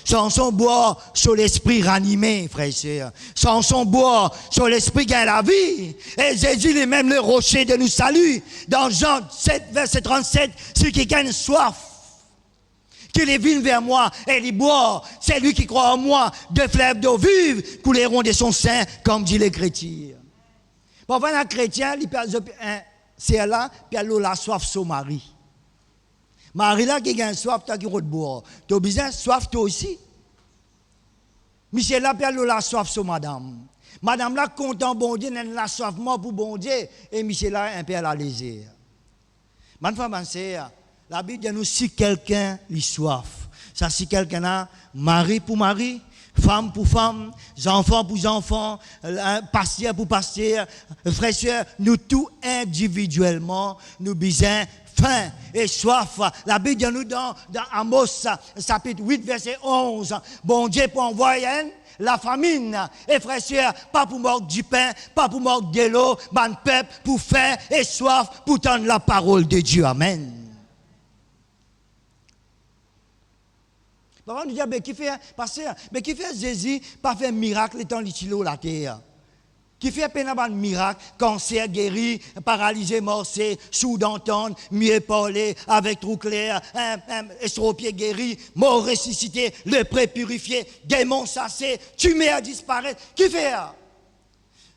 Samson boit sur l'esprit ranimé, frère et sœur. Samson boit sur l'esprit qui a la vie. Et Jésus est même le rocher de nous salut. Dans Jean 7, verset 37, celui qui gagne soif, qu'il est venu vers moi et il boit, c'est lui qui croit en moi, de fleuves d'eau vive couleront de son sein, comme dit les chrétiens. Parfois, un chrétien, c'est là, puis elle a la soif son mari. Marie là qui a soif, tu as qui de boire. Tu as besoin de soif toi aussi. Michel là, puis elle a la soif sur madame. Madame là, content bon Dieu, elle a la soif pour bon Dieu, et Michel là, un peu à la lésir. Maintenant, la Bible dit nous si quelqu'un a soif. Ça, si quelqu'un a mari pour mari, femme pour femme, enfants pour enfants, pasteur pour pasteur, frères et sœurs, nous tous individuellement, nous besoin faim et soif. La Bible dit nous dans Amos, chapitre 8, verset 11, bon Dieu pour envoyer la famine. Et frères et sœurs, pas pour manquer du pain, pas pour manquer de l'eau, ban peuple pour faim et soif, pour tendre la parole de Dieu. Amen. Parfois, nous disons, mais qui fait, pasteur, mais qui fait Jésus, pas fait miracle étant l'utilo la terre? Qui fait un miracle, cancer guéri, paralysé morcé, sourd d'entendre, mieux parler, avec trou clair, estropié guéri, mort ressuscité, lépreux purifié, démon chassé, tumé à disparaître. Qui fait?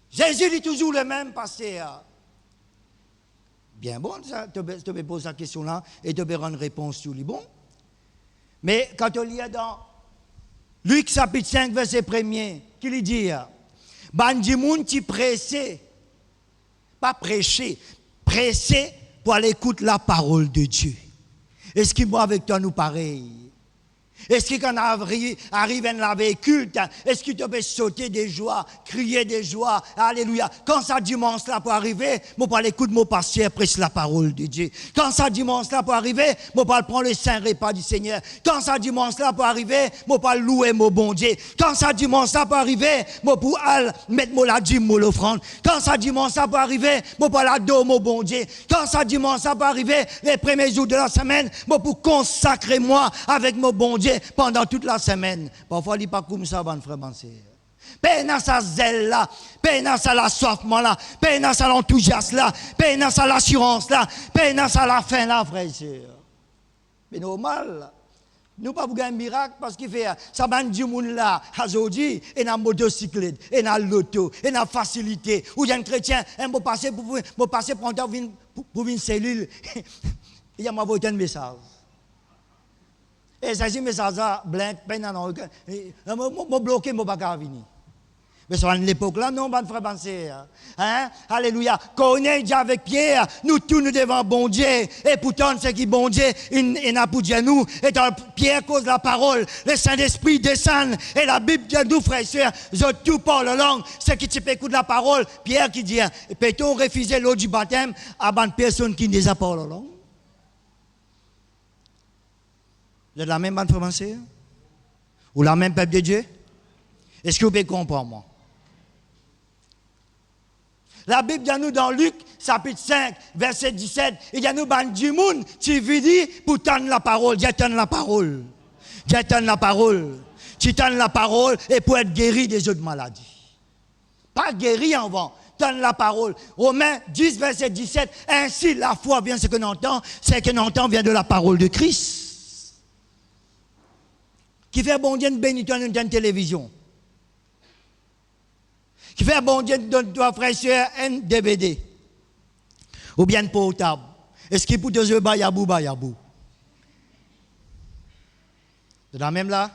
Jésus est toujours le même, pasteur. Bien bon, tu peux poser la question là et tu peux rendre réponse sur lui. Bon. Mais quand on lit dans Luc chapitre 5, verset 1er, qui lui dit? Bandimoun qui pressé, pas prêcher, pressé pour aller écouter la parole de Dieu. Est-ce qu'il moi avec toi nous pareil? Est-ce que quand on arrive à la véhicule, est-ce qu'il te peut sauter des joies, crier des joies, alléluia. Quand ça dimanche là pour arriver, moi pas l'écoute mon pasteur prêche la parole de Dieu. Quand ça dimanche là pour arriver, moi pas prendre le saint repas du Seigneur. Quand ça dimanche là pour arriver, moi pas louer mon bon Dieu. Quand ça dimanche là pour arriver, moi pour mettre mon la dîme mon l'offrande. Quand ça dimanche là pour arriver, moi pas la dos mon bon Dieu. Quand ça dimanche là pour arriver, les premiers jours de la semaine, moi pour consacrer moi avec mon bon Dieu pendant toute la semaine. Parfois, il n'est pas comme ça, mon frère, mon sœur. Paix dans sa zèle là, paix dans sa la soifement là, paix dans sa l'enthousiasme là, paix dans sa l'assurance là, paix dans sa la fin là, frère et sœur. Mais normal, nous pas pour gagner un miracle parce qu'il fait ça ban du monde là, aujourd'hui, et dans motocyclette, et dans l'auto, et dans facilité. Ou il y a un chrétien, un mot passé pour passer pour une cellule, il y a m'a envoyé un message. Et ça, mais ça, blanc, peine non, moi bloqué, moi pas venir. Mais sur l'époque là, non, ban frère, ban sœur. Hein? Alléluia. Connais déjà avec Pierre, nous tous nous devons bon Dieu. Et pourtant, c'est qui bon Dieu, il n'a pas Dieu nous. Et dans Pierre cause la parole, le Saint-Esprit descend. Et la Bible dit nous, frères et sœurs, je tout parle langue. C'est qui tu peux écouter la parole. Pierre qui dit, peut-on refuser l'eau du baptême à une personne qui ne parle la langue? Vous êtes la même bande française? Ou la même peuple de Dieu? Est-ce que vous pouvez comprendre moi? La Bible dit nous dans Luc, chapitre 5, verset 17, il dit nous ban du monde, tu veux dire pour tendre la parole, Dieu tendre la parole. Dieu tendre la parole. Tu tends la parole et pour être guéri des autres maladies. Pas guéri en vent. Tendre la parole. Romains 10, verset 17, ainsi la foi vient ce que l'on entend, c'est que l'on entend vient de la parole de Christ. Qui fait bon Dieu de bénir toi une télévision. Qui fait bon Dieu de toi frère sur un DVD. Ou bien portable. Est-ce qu'il peut te dire bayabou? C'est la même là?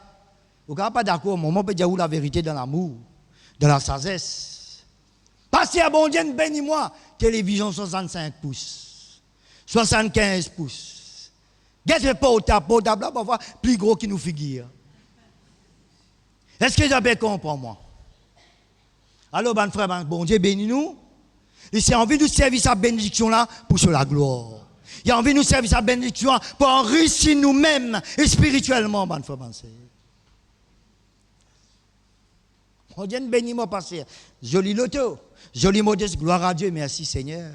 Vous n'êtes pas d'accord, moi, je peux dire la vérité dans l'amour, dans la sagesse. Parce que bon Dieu de bénir moi. Télévision 65 pouces. 75 pouces. Qu'est-ce que le portable là, parfois plus gros qu'il nous figure. Est-ce que vous avez compris moi? Alors, ben frère, bon Dieu bénis nous. Il a envie de servir sa bénédiction là pour sur la gloire. Il a envie de nous servir sa bénédiction pour enrichir nous-mêmes spirituellement, ben frère, ben c'est. Bon Dieu bénis moi, pasteur. Joli loto, joli modeste, gloire à Dieu, merci Seigneur.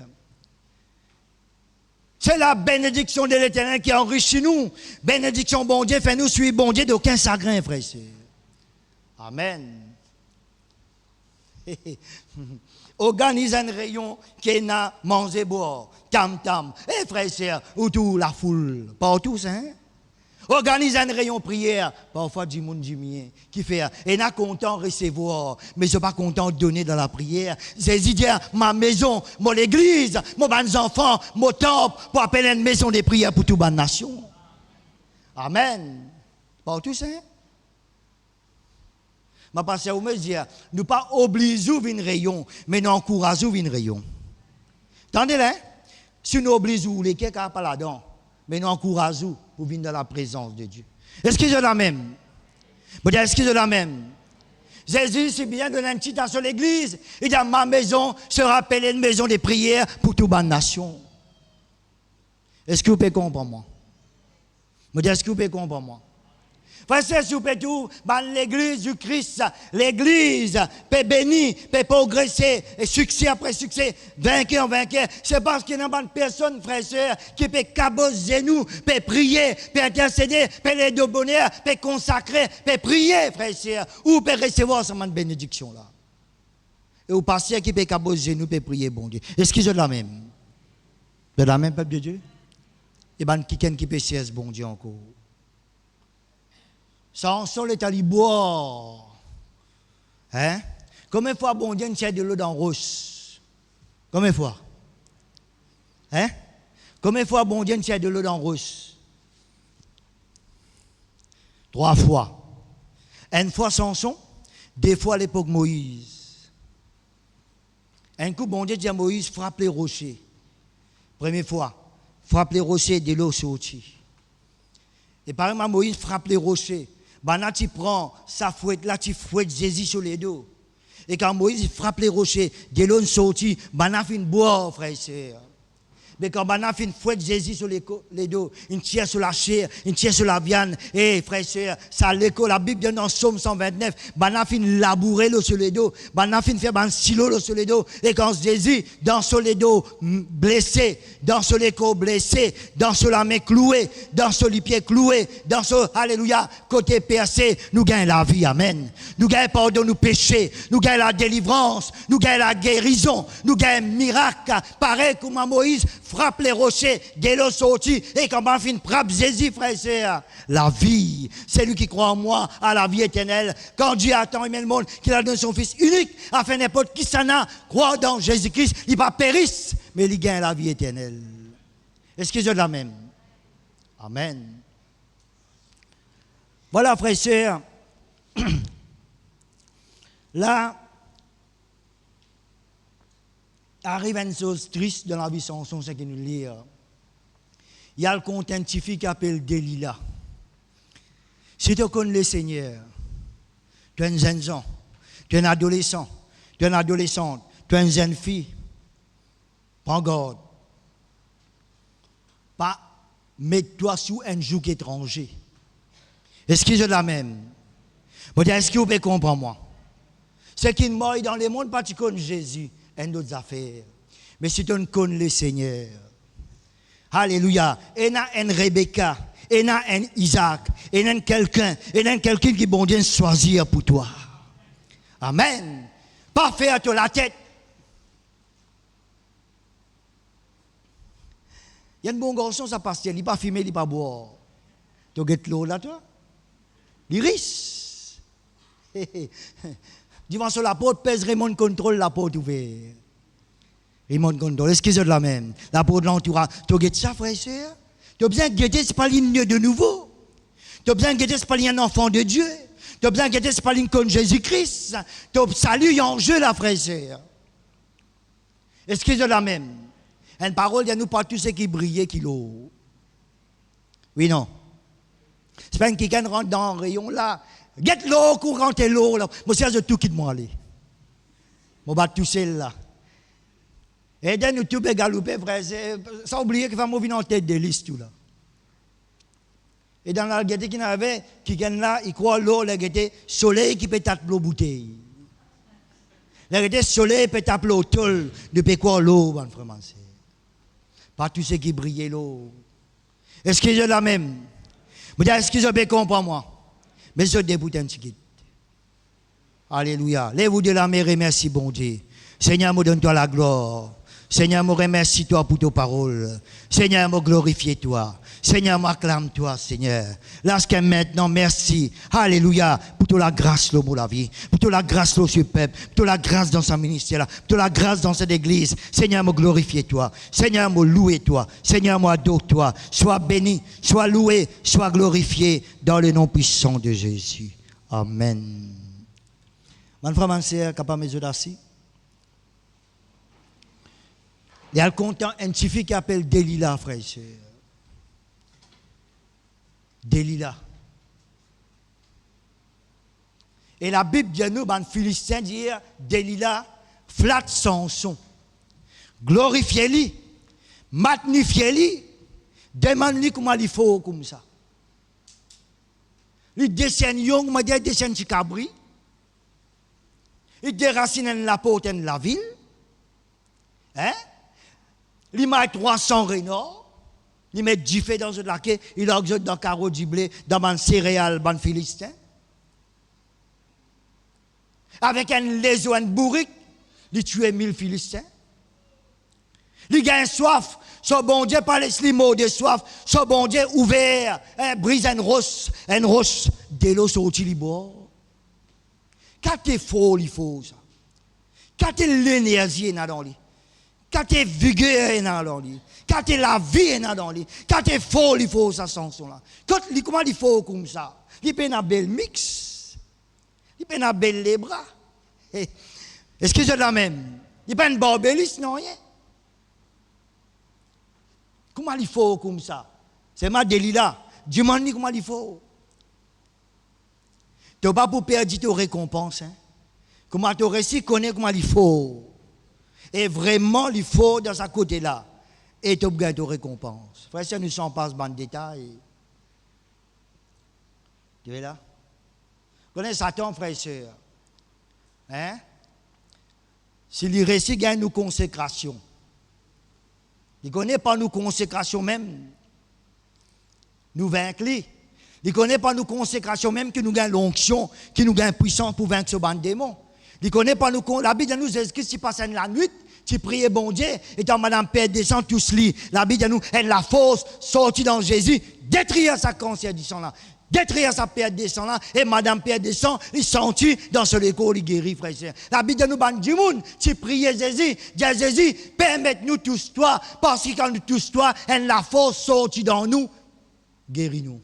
C'est la bénédiction de l'Éternel qui enrichit nous. Bénédiction, bon Dieu, fait nous suivre bon Dieu d'aucun chagrin, frère et sœur. Amen. Organise un rayon qui n'a mangé boire, tam tam. Eh frère et sœurs, ou tout la foule, pas tous hein. Organise un rayon prière. Parfois, du monde du mien. Qui fait, et n'a content recevoir, mais je pas content de donner dans la prière. Jésus dit, ma maison, mon église, mon bons enfants, mon temple, pour appeler une maison de prière pour toute la nation. Amen. Pas tout ça. Ma pasteur me dit, nous pas obligeons une rayon, mais nous encourageons une rayon. Attendez-le, si nous obligeons les quelqu'un pas là-dedans, mais nous encourageons pour venir dans la présence de Dieu. Est-ce que je la même? Est-ce que je la même? Jésus, c'est bien donné une citation à l'église. Il dit, ma maison sera appelée une maison de prière pour toute la nation. Est-ce que vous pouvez comprendre moi? Est-ce que vous pouvez comprendre moi? Frère, si vous pouvez tout, l'église du Christ, l'église peut bénir, peut progresser, et succès après succès, vainqueur en vainqueur. C'est parce qu'il y a une personne, frère, qui peut caboser nous, peut prier, peut intercéder, peut les deux bonheur, peut consacrer, peut prier, frère, ou peut recevoir cette bénédiction là. Et au pasteur qui peut caboser nous, peut prier, bon Dieu. Est-ce qu'ils ont la même? De la même, peuple de Dieu? Et bien, quelqu'un qui peut servir, bon Dieu, encore. Sans sol est allé boire. Hein? Combien de fois, bon Dieu, nous de l'eau dans roche? Combien de fois? Hein? Combien de fois, bon Dieu, nous de l'eau dans roche? 3 fois. Une fois Samson, 2 fois à l'époque Moïse. Un coup, bon Dieu dit à Moïse, frappe les rochers. Première fois, frappe les rochers, de l'eau sortit. Et par exemple, Moïse frappe les rochers. Là, tu prends sa fouette, là, tu fouettes Jésus sur les dos. Et quand Moïse frappe les rochers, de l'eau sortit, là, il boire, frère et sœur. Mais quand on fait une fouette Jésus sur les dos, une tire sur la chair, une tire sur la viande, et frère et sœur, ça l'écho, la Bible dit dans Psaume 129, on fait une labourer sur les dos, on fait faire un silo sur les dos, et quand Jésus, dans sur les dos blessé, dans sur les côtes blessé, dans sur la main clouée, dans sur les pieds cloués, dans sur, alléluia, côté percé, nous gagnons la vie, amen. Nous gagnons pardon de nos péchés, nous gagnons la délivrance, nous gagnons la guérison, nous gagnons un miracle, pareil comme à Moïse, frappe les rochers, de l'eau sortie, et quand on finit frappe Jésus, frère et sœur, la vie, c'est lui qui croit en moi, à la vie éternelle. Quand Dieu a tant aimé le monde, qu'il a donné son Fils unique, afin n'importe qui s'en a, croit dans Jésus-Christ, il va périsse, mais il gagne la vie éternelle. Est-ce que c'est la même? Amen. Voilà, frère et sœur. Là, arrive une chose triste dans la vie sans son, c'est qu'il nous lit. Il y a le conte scientifique qui s'appelle Delilah. Si tu connais le Seigneur, tu es un jeune homme, tu es un adolescent, tu es une adolescente, tu es une jeune fille, prends garde. Pas mets-toi sous un joug étranger. Est-ce que je la même? Est-ce que vous pouvez comprendre moi? C'est qu'il meurt dans le monde, pas tu connais Jésus. Et d'autres affaires. Mais si tu connais le Seigneur, alléluia, et il y a un Rebecca, et il y a un Isaac, et il y a quelqu'un qui bon Dieu choisir pour toi. Amen. Pas faire à la tête. Il y a un bon garçon, ça passe, il n'est pas fumé, il n'est pas boire. Tu as l'eau là, toi? L'iris. Devant sur la porte, pèse Raymond contrôle la porte ouverte. Raymond contrôle, est-ce que c'est de la même? La porte de l'entourage. Tu as ça, frère et sœur? Tu as besoin de guetter, c'est pas ligne de nouveau. Tu as besoin de guetter, c'est pas un enfant de Dieu. Tu as besoin de guetter, c'est pas ligne comme Jésus-Christ. Tu as salut en jeu, la frère et sœur. Est-ce que c'est de la même? Une parole, il y a nous pas tous ceux qui brillent, qui l'ont. Oui, non. C'est pas un quelqu'un rentre dans un rayon là. Get l'eau, courant et l'eau là. Moi, c'est tout qui moi aller. Moi, bat tout seul là. Et then nous tout galouper, frère. Sans oublier qu'il va mourir en tête de liste tout là. Et dans la guette qu'il avait, qui gagne là, il croit l'eau, la guette, soleil qui peut taper l'eau bouteille. La guette, soleil peut taper l'eau tol, de peut quoi l'eau, bon frère. Pas tous ceux qui brillent l'eau. Est-ce que j'ai la même? Est-ce que je peux comprendre moi? Mais je déboute un petit. Alléluia. Lève-vous de la mer et merci, bon Dieu. Seigneur, me donne-toi la gloire. Seigneur, me remercie toi pour tes paroles. Seigneur, me glorifie toi. Seigneur, m'acclame toi, Seigneur. Lorsque maintenant, merci. Alléluia. Pour toute la grâce, le mot la vie. Pour toute la grâce, le ce peuple. Pour toute la grâce dans sa ministère. Pour toute la grâce dans cette église. Seigneur, me glorifie toi. Seigneur, me louer toi. Seigneur, me adore toi. Sois béni, sois loué, sois glorifié dans le nom puissant de Jésus. Amen. Mon frère, ma sœur, capable de me assis. Il y a le content une fille qui appelle Delilah, frère et sœur. Delilah. Et la Bible dit nous, les Philistins dit Delilah, flatte Samson. Glorifiez-lui, magnifiez-lui, demande-lui comment il faut comme ça. Il descend young, il descend chez Cabri. Il déracine la porte de la ville. Hein? Il met 300 renards. Il met du feu dans le laquais. Il a dans le carreau du blé, dans les céréales, dans les Philistins. Avec un lézou, un bourrique, il tue 1000 Philistins. Il gagne soif. Son bon Dieu parle les mots de soif. Son bon Dieu ouvert, brise une roche de l'eau sorti du bord. Quand tu es faux, il faut ça. Quand tu es l'énergie dans lui. Quand tu es vigueur dans lui. Quand tu es la vie dans lui. Quand tu es faux, il faut ça chanson là. Comment il faut comme ça? Il peut un bel mix. Il peut un bel les bras. Est-ce que c'est la même? Il peut un barbeliste, non rien. Comment il faut comme ça? C'est ma Delilah. Dis-moi comment il faut. Tu n'as pas pour perdre tes récompenses. Hein? Comment tu réussi connaître comment il faut. Et vraiment, il faut dans ce côté-là. Et tu as gagné tes récompenses. Frère, ça ne sont pas ce de détails. Tu es là? Vous connaissez Satan, frère et soeur? Hein? S'il réussit, gagne nos consécrations. Il ne connaît pas nos consécrations même. Nous vaincre. Il ne connaît pas nos consécrations même que nous gagnons l'onction, que nous gagnons puissance pour vaincre ce ban de démons. Il ne connaît pas nous. La Bible nous dit que si passe la nuit, tu pries bon Dieu, et dans Madame Père descend tous lit. La Bible nous, elle la force sortie dans Jésus, détruire sa conscience du sang là. Détruire sa Père descend là, et Madame Père descend, il sentit dans ce écho, il guérit, frère et sœur. La Bible nous banne du monde, tu pries Jésus, dis Jésus, permette-nous tous toi, parce que quand nous tous toi, elle la force sortie dans nous, guéris-nous.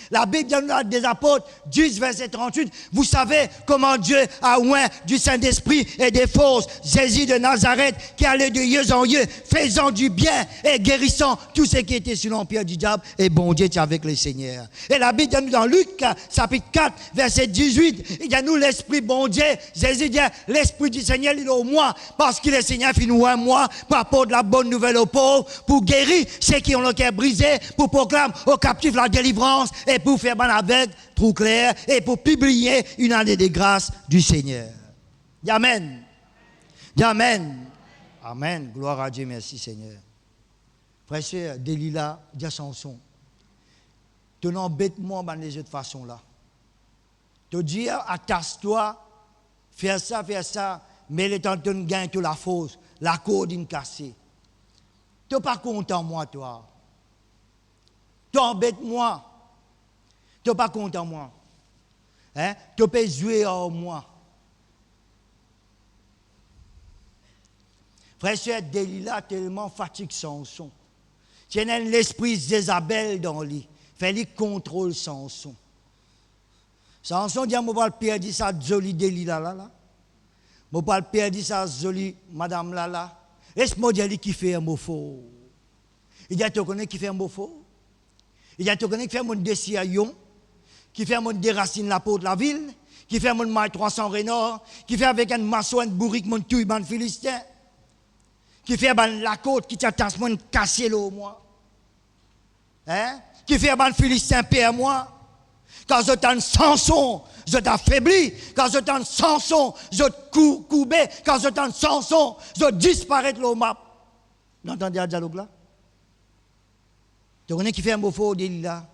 La Bible dans des apôtres 10, verset 38, vous savez comment Dieu a oint du Saint-Esprit et des forces Jésus de Nazareth qui allait de lieu en lieu, faisant du bien et guérissant tout ce qui était sous l'empire du diable. Et bon Dieu était avec le Seigneur. Et la Bible dit dans Luc, chapitre 4, verset 18, il dit à nous l'Esprit bon Dieu. Jésus dit, l'Esprit du Seigneur, il est au moi, parce qu'il est Seigneur, il nous un moi, pour apporter la bonne nouvelle aux pauvres, pour guérir ceux qui ont le cœur brisé, pour proclamer aux captifs la délivrance, et pour faire ban aveugle, trou clair, et pour publier une année de grâce du Seigneur. Amen. Amen. Amen. Gloire à Dieu, merci Seigneur. Frère, sœur, Delilah, dis à Samson, tu n'embêtes-moi de les autres façons là. Te dire, attache-toi, faire ça, mais le temps de gagner toute la fausse, la corde est cassée. Tu n'es pas content, moi, toi. Tu embêtes-moi. Tu n'es pas content, moi. Hein? Tu peux jouer en moi. Frère, sœur, Delilah tellement fatigue Samson. Il y a l'esprit d'Isabelle dans lui. Fait contrôle Samson. Samson dit, je vais perdre sa jolie Delilah là. Je vais perdre sa jolie madame là. Laisse-moi dire qui fait un mot faux. Il dit, tu connais qui fait un mot faux? Il dit, tu connais qui fait mon décision? Qui fait mon déracine la peau de la ville? Qui fait mon maille 300 renards? Qui fait avec un maçon, un bourrique, mon touille, mon philistin? Qui fait la côte, qui t'attache, mon cassé l'eau, moi? Hein? Qui fait un philistin père, moi? Quand je t'en Samson, je t'affaiblis. Quand je t'en Samson, je te coupe. Quand je t'en Samson, je disparais de l'eau map. Vous entendez le dialogue là? Tu connais qui fait un mot faux, Delilah?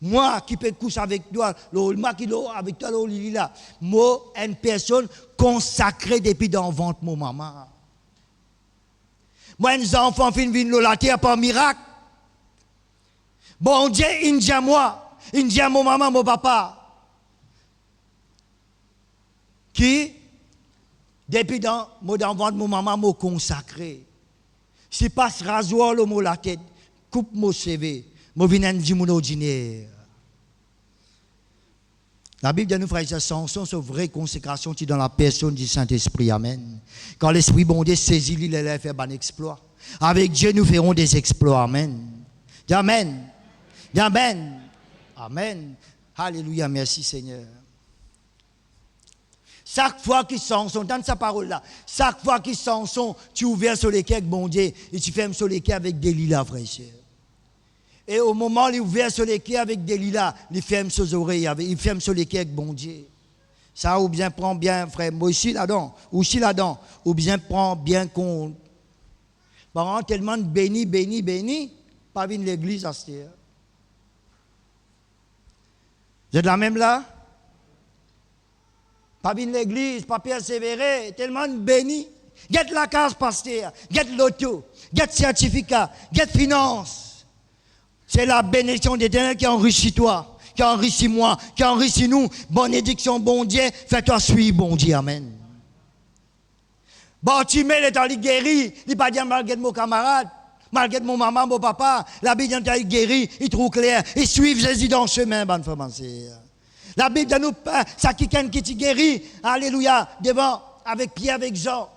Moi qui peux coucher avec toi, moi qui avec toi, là, moi, une personne consacrée depuis dans le ventre de mon maman. Moi, un enfant fin vient la terre par miracle. Bon Dieu, il dit à moi, il dit à mon maman, mon papa, qui, depuis dans le ventre de mon maman, m'a consacré. Si passe rasoir le mot la tête, coupe mon CV, je viens de dire mon ordinaire. La Bible dit nous, frères et sœurs, Samson, c'est une vraie consécration qui est dans la personne du Saint-Esprit. Amen. Quand l'Esprit bon Dieu saisit, il allait faire un exploit. Avec Dieu, nous ferons des exploits. Amen. Dis Amen. Dis Amen. Amen. Alléluia. Merci Seigneur. Chaque fois qu'ils Samson, dans sa parole-là, chaque fois qu'ils Samson, tu ouvres sur les quais avec bon Dieu et tu fermes sur les quais avec Delilah, frères et sœurs. Et au moment où il ouvre sur les quais avec Delilah, il ferme ses oreilles, il ferme sur les quais avec bon Dieu. Ça, ou bien prend bien, frère, moi aussi là-dedans, ou bien prend bien compte. Par exemple, tellement béni, pas venir l'église à cette heure. Vous êtes la même là? Pas venir l'église, pas persévérer, tellement béni. Get la case pasteur, get l'auto, get certificat, get finance. C'est la bénédiction d'Éternel qui enrichit toi, qui enrichit moi, qui enrichit nous. Bénédiction, bon Dieu, fais-toi suivre, bon Dieu, amen. Bon, tu mets les guéri, il pas dire malgré mon camarade, malgré mon maman, mon papa, la Bible dit guéri, il trouve clair, ils suivent Jésus dans le chemin, bonne frère. La Bible dit nous, ça qui te guérit, alléluia, devant, avec Pierre, avec Jean.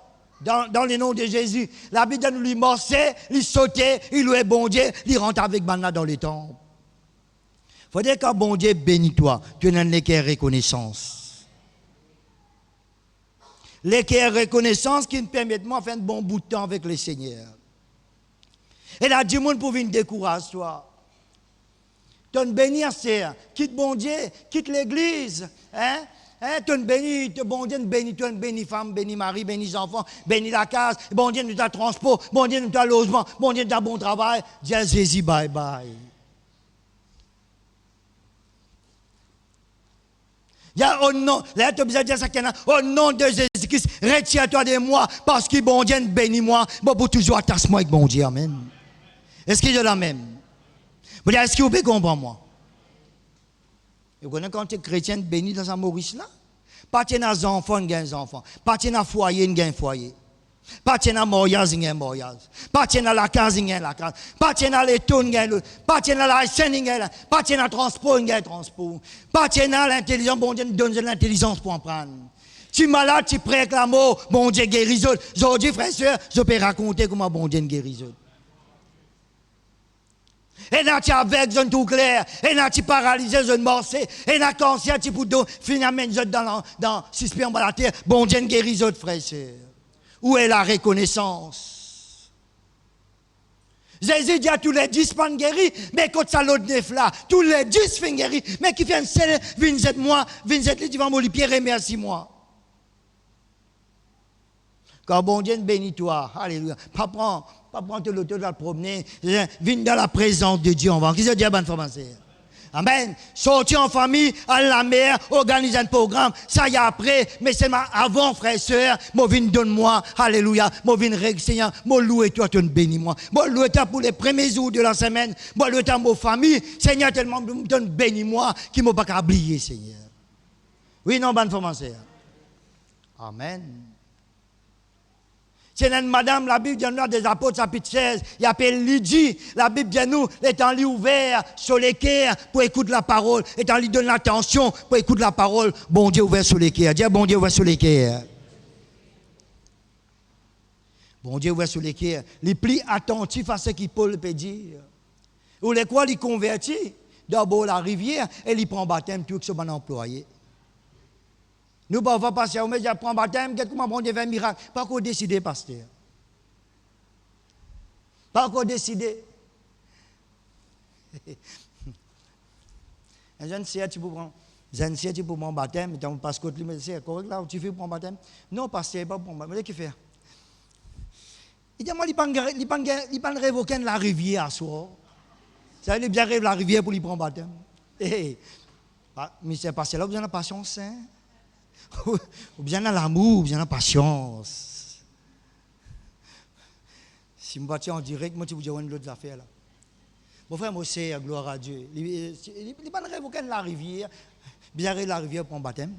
Dans le nom de Jésus, la Bible nous lui morcer, lui sauter, il louait bon Dieu, il rentre avec Banna dans les temps. Il faut dire que bon Dieu bénit toi, tu n'as qu'une reconnaissance. L'équerre reconnaissance qui me permet de faire un bon bout de temps avec le Seigneur. Et là, du monde pour venir décourager toi. Tu es béni à ça, quitte bon Dieu, quitte l'église, hein? Tu es béni, bon Dieu nous bénit, tu es béni femme, béni mari, béni enfants, béni la case, bon Dieu nous t'a transport, bon Dieu nous t'a logement, bon Dieu nous t'a bon travail. Dis à Jésus bye bye. Il y a au nom, là tu as besoin de dire ça, au nom de Jésus-Christ, retire-toi de moi, parce que bon Dieu nous bénit moi, bon pour toujours attache-moi avec bon Dieu, amen. Est-ce que je la même? Vous dites, est-ce que vous pouvez comprendre moi? Vous connaissez quand tu es chrétien béni dans sa Maurice là? Pas tu as enfants, tu as des enfants. Pas tu as foyer, tu as un foyer. Pas tu as mariage, tu as un mariage. Pas tu as la case, tu as la case. Pas tu as les tonnes, tu as le. Pas tu as la scène, tu as pas tu as le transport, tu as le transport. Pas tu as l'intelligence, bon Dieu nous donne l'intelligence pour en prendre. Tu es malade, tu prêches la mort, bon Dieu guérit. Aujourd'hui, frère et soeur, je peux raconter comment bon Dieu guérit. Et là, tu es avec, je tout clair. Et là, tu es paralysé, je ne morceau. Et là, cancer, tu peux finalement, dans suspens par la terre. Bon Dieu, guérit, frère et sœur. Où est la reconnaissance? Jésus dit à tous les 10 pas guéris, mais quand ça l'autre neuf là, tous les 10 sont guéris. Mais qui fait un seul, 27 mois, 27 tu vas m'olipier, remercie-moi. Quand bon Dieu bénit toi, alléluia. Pas prendre l'auto de la promener, viens dans la présence de Dieu en vain. Qui se dit à bonne formation? Amen. Sortir en famille, à la mer, organiser un programme, ça y est après, mais c'est avant, frère et soeur, moi viens donne-moi, alléluia, moi viens règle Seigneur, moi louer toi, tu bénis moi. Moi louer toi pour les premiers jours de la semaine, moi louer toi pour ma famille, Seigneur tellement donne bénis moi, qui m'a pas oublié, Seigneur. Oui, non, bonne formation. Amen. C'est madame, la Bible dit nous des apôtres, chapitre 16, il appelle Lydie. La Bible dit nous, étant lui ouvert sur les quais pour écouter la parole, étant lui donne l'attention pour écouter la parole, bon Dieu ouvert sur les quais. Dis bon Dieu ouvert sur les quais. Bon Dieu ouvert sur les quais. Les plis attentifs à ce qu'il Paul peut dire. Ou les quoi, il convertit d'abord la rivière et il prend baptême tout que ce bon employé. Nous ne pouvons pas passer, mais je prends baptême, comment bon Dieu fait un miracle. Pas qu'on décide, pasteur. Pas qu'on décide. Je ne sais, tu peux prendre. Je ne sais, tu peux prendre baptême, mais parce que tu me dis, c'est correct là, tu fais prendre baptême. Non, pasteur, pas pour moi. Mais qu'est-ce qu'il fait? Il dit, moi, il ne pas révoquer la rivière à soi. Ça veut dire bien rêver la rivière pour lui prendre baptême. Eh, mais c'est parce que là, vous avez la patience, hein? Vous avez l'amour, vous avez la patience. Si je me bats en direct, moi, je vous dis l'autre affaire là. Mon frère, moi, c'est gloire à Dieu. Il n'est pas de la rivière. Bien la rivière pour un baptême.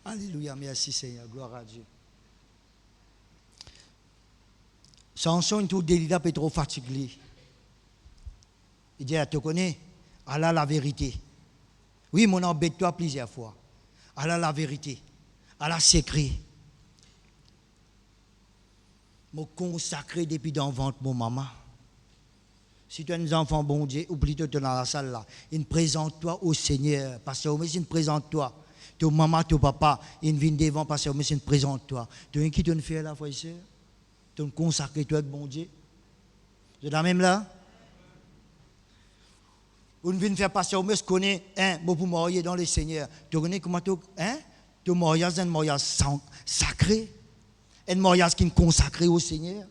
Alléluia, merci Seigneur, gloire à Dieu. Samson et tout Delilah est trop fatigué. Il dit, tu connais, Allah la vérité. Oui, mon embête toi plusieurs fois. Allah la vérité. Allah secret. Me consacré depuis dans le ventre mon maman. Si tu as un enfant bon Dieu, ou plutôt tu es dans la salle là, il présente-toi au Seigneur. Parce que il présente-toi. Ton maman, ton papa, il vient devant parce que il présente-toi. Tu as qui te fait là, frère et soeur? Tu as consacré toi avec bon Dieu. C'est la même là? On vient faire passer au monsieur connaît un bon pour marier dans le Seigneur. Tu connais comment tu mariage c'est un mariage sacré. Un mariage qui est consacré au Seigneur.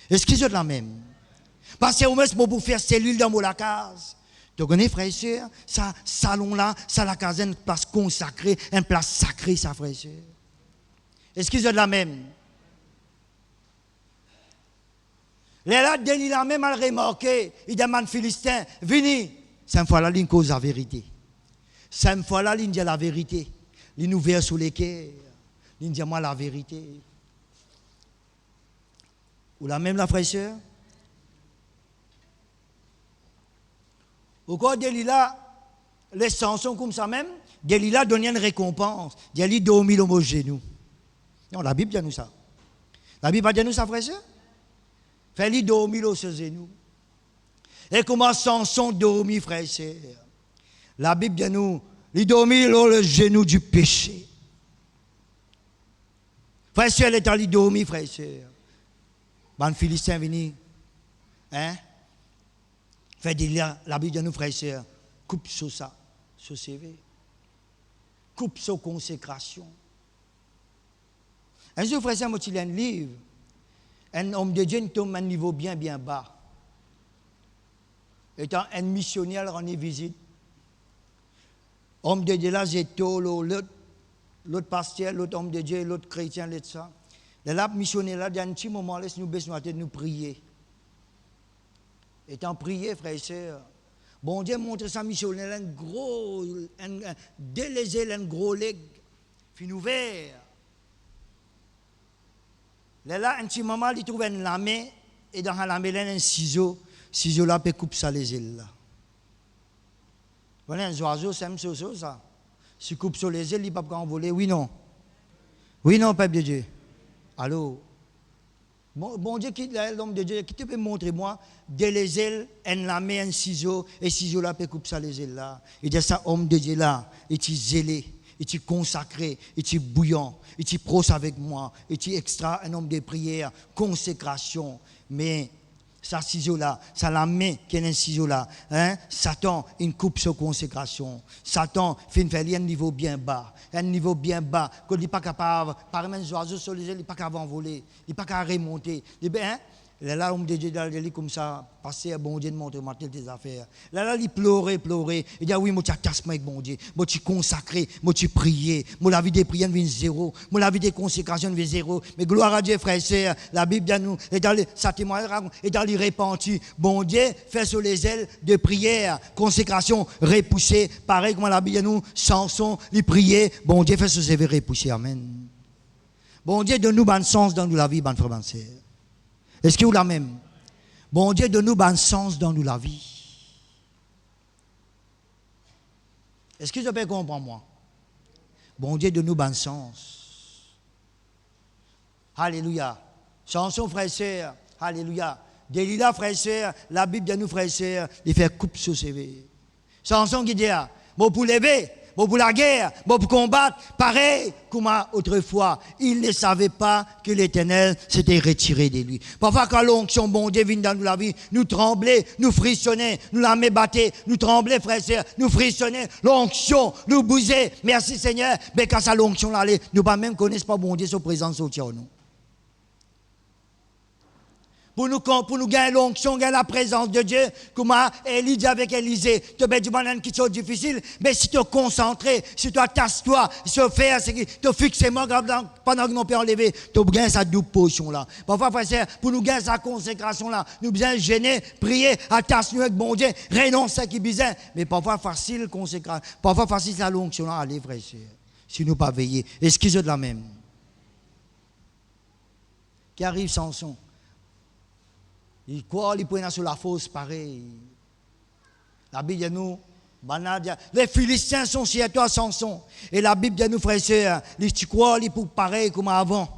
Est-ce que c'est la même? Parce que au moins, pour faire cellule dans la case. Tu connais, frère et soeur, ça, salon-là, ça, la case, une place consacrée, une place sacrée, ça, frère et soeur. Est-ce que c'est la même? Là, Delilah même a remarqué, il demande Philistin, venez. 5 fois là, il cause la vérité. 5 fois là, il dit la vérité. Il nous verse sous les cœurs. Il dit moi la vérité. Ou la même la frère et soeur? Au cas de Delilah, les Samson comme ça même, Delilah donne une récompense. Delilah dormit l'homme au genou. Non, la Bible dit nous ça. La Bible dit nous ça, frère et soeur? Fait-il dormir au genou. Et comment Samson dormit, frère et soeur? La Bible dit nous, il dormit le genou du péché. Frère et soeur, elle est allée dormir, frère et soeur. Ben, Philistin venu. Hein? Fait Delilah, la Bible de nous, frères et sœurs, coupe sur ça, sur CV. Coupe sur consécration. Un jour, frère et sœurs, il y a un livre. Un homme de Dieu tombe à un niveau bien, bien bas. Étant un missionnaire, rend visite. Homme de Dieu, là, j'ai tout, l'autre pasteur, l'autre homme de Dieu, l'autre chrétien, l'autre ça. Là, missionnaire, là, dans un petit moment, laisse nous baisser la tête, nous prier. Étant prié, frère et sœurs, bon Dieu montre sa missionnaire, un gros, délaisé, un gros leg, fin ouvert. Là, un petit moment, il trouve une lame, et dans la lame, il y a un ciseau. Ciseau là, peut couper ça les ailes là. Voilà, un oiseau, c'est un ciseau, ça. Si coupe sur les ailes, il ne peut pas envoler. Oui, non. Oui, non, peuple de Dieu. Allô? Bon Dieu, l'homme de Dieu, qui te peut montrer moi, dès les ailes, une lame, un ciseau, et ciseau là peut couper ça les ailes là. Et de ça, homme de Dieu là, et tu zélé, et tu consacré, et tu bouillant, et tu pros avec moi, et tu extra un homme de prière, consécration. Mais ça ciseau là, ça la main qui est un ciseau là, hein? Satan, une coupe sur consécration. Satan fait un niveau bien bas. Un niveau bien bas, qu'on n'est pas capable, par exemple, les oiseaux sur les ailes, il n'est pas capable d'envoler, il n'est pas capable de remonter. Hein? Là, on me dit comme ça, passer à bon Dieu de montrer tes affaires. Là, il pleurait. Il dit, oui, moi, tu as cassé avec bon Dieu. Moi, tu consacré, moi, tu prié. Moi, la vie des prières vient zéro. Moi, la vie des consécrations vient zéro. Mais gloire à Dieu, frère et sœur, la Bible dit nous, et dans sa témoignage, et dans les repentis, bon Dieu fait sur les ailes de prière, consécration repoussée. Pareil comme la Bible dit nous, Samson, il priait, bon Dieu fait sur ses ailes repoussées. Amen. Bon Dieu donne nous bon sens dans la vie, bon frère, bon sœur. Est-ce que vous la même? Bon Dieu donne nous bon sens dans la vie. Est-ce que vous pouvez comprendre moi? Bon Dieu donne nous bon sens. Alléluia. Chanson frère et sœur. Alléluia. Delilah frère et sœur. La Bible de nous frère et sœur. Il fait coupe sur ses CV. Chanson qui dit, bon pour lever. Bon pour la guerre, bon pour combattre, pareil comme autrefois, il ne savait pas que l'Éternel s'était retiré de lui. Parfois quand l'onction bon Dieu vient dans la vie, nous tremblait, nous frissonnait, nous la mébattait, nous tremblait frères et sœurs, nous frissonnait, l'onction nous bousait, merci Seigneur, mais quand ça l'onction allait, nous pas même connaissons pas bon Dieu sa présence au nous. Pour nous gagner l'onction, gagner la présence de Dieu, comme Élie dit avec Élisée, tu as du banane qui sont difficiles, mais si tu es concentré, si tu t'assois, si tu fais, si tu fixes moi pendant que mon père enlevé, tu as gagné sa double potion là. Parfois, frère, pour nous gagner sa consécration là, nous besoin gêner, prier, attacher avec bon Dieu, renoncer à qui besoin. Mais parfois, facile consécration, parfois, facile la l'onction là, allez, frère, si nous pas veiller. Excusez de la même. Qui arrive Samson. Il croit qu'il peut sur la fosse pareil. La Bible dit nous, les Philistins sont chez toi, Samson. Et la Bible dit nous, frères et sœurs, tu crois qu'il peut pareil comme avant.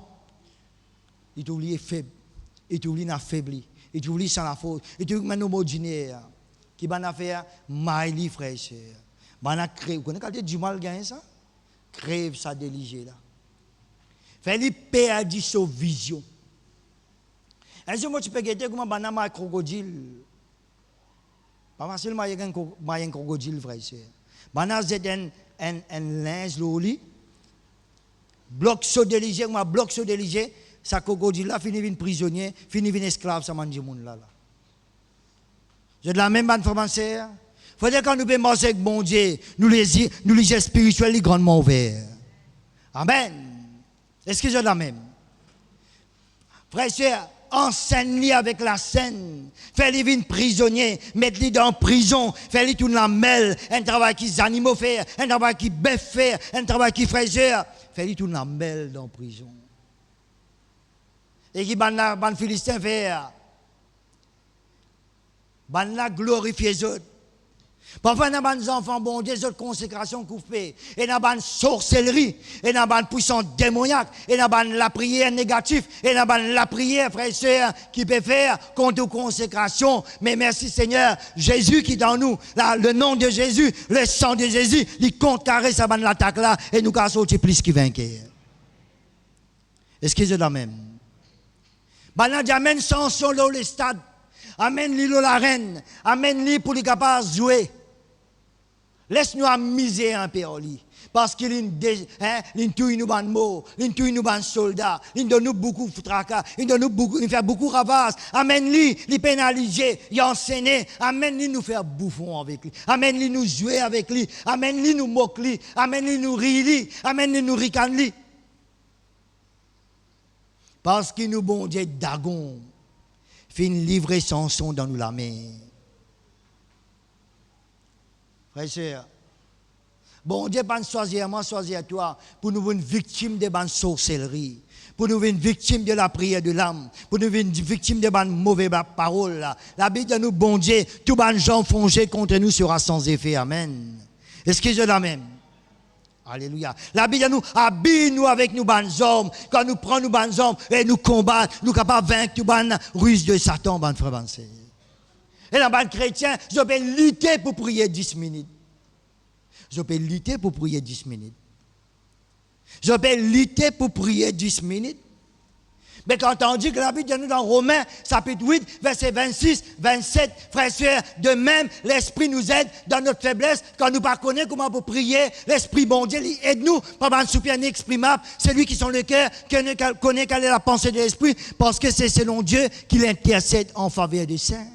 Il t'oublie faible. Il t'oublie affaibli. Il t'oublie sans la fosse. Il t'oublie maintenant ordinaire. Qui va faire maïli, frères et sœurs. Vous connaissez quand du mal gagné ça? Crève sa déligée là. Fais-lui perdre sa vision. Un jour, tu peux guetter comme un crocodile. Pas facilement, il y a un crocodile, frère et sœur. Banana, c'est un linge, l'oli. Bloc so déligé, comme un bloc so déligé, ça crocodile là, finit une prisonnier, finit une esclave, ça mange du monde là. J'ai de la même bande frère et sœur. Faut dire quand nous pouvons marcher avec bon Dieu, nous les spirituels, les grandement ouverts. Amen. Est-ce que j'ai de la même? Frère et sœur, enseigne-lui avec la scène. Fais-lui venir prisonnier, mets-lui dans prison, fais-lui tout la mêle, un travail qui animaux fait, un travail qui bœuf fait, un travail qui fraiseur, fais-lui tout la mêle dans prison. Et qui ban Philistin fait, ban la glorifier les autres. Parfois, il y a des enfants, bon Dieu, des autres consécrations qu'on fait. Et il y a des sorcellerie, et il y a des puissance démoniaque, et il y a la prière négative, et il y a la prière, frères et sœurs, qui peut faire contre consécration. Mais merci Seigneur, Jésus qui est dans nous, là, le nom de Jésus, le sang de Jésus, il contrecarre sa l'attaque là, et nous avons sorti plus qu'il vainqueur. Est-ce que c'est la même? Maintenant, amène Samson là au stade, amène-lui la reine, amène-lui pour lui capable de jouer. Laisse-nous amuser un peu, parce qu'il touille nous ban mots, il touille nous ban soldats, il donne nous beaucoup de tracas, il fait beaucoup de ravages. Amène-lui, il pénaliser, il enseigner, amène-lui nous faire bouffon avec lui, amène-lui nous jouer avec lui, amène-lui nous moquer, amène-lui nous rire, amène-lui nous ricaner. Parce qu'il nous bon Dieu Dagon, fait livrer Samson dans nous la main. Frère et sœur, bon Dieu pas choisir moi, choisir toi, pour nous une victime de la sorcellerie, pour nous une victime de la prière de l'âme, pour nous une victime de la mauvaise parole. La Bible de nous, bon Dieu, tout les gens fongés contre nous sera sans effet. Amen. Est-ce que je l'amène? Alléluia. La Bible nous habille-nous avec nous bonnes hommes. Quand nous prenons nous bonnes hommes et nous combattons, nous sommes capables de vaincre tout bonnes ruses de Satan, bonnes frères, bonnes sœurs. Et dans les chrétiens, je peux lutter pour prier 10 minutes. Je peux lutter pour prier 10 minutes. Je peux lutter pour prier 10 minutes. Mais quand on dit que la Bible dit nous dans Romains, chapitre 8, verset 26, 27, frères et sœurs, de même, l'Esprit nous aide dans notre faiblesse. Quand nous ne connaissons pas comment pour prier, l'Esprit bon Dieu aide-nous par un soupir inexprimable. C'est lui qui sont le cœur, qui connaît quelle est la pensée de l'Esprit, parce que c'est selon Dieu qu'il intercède en faveur des saints.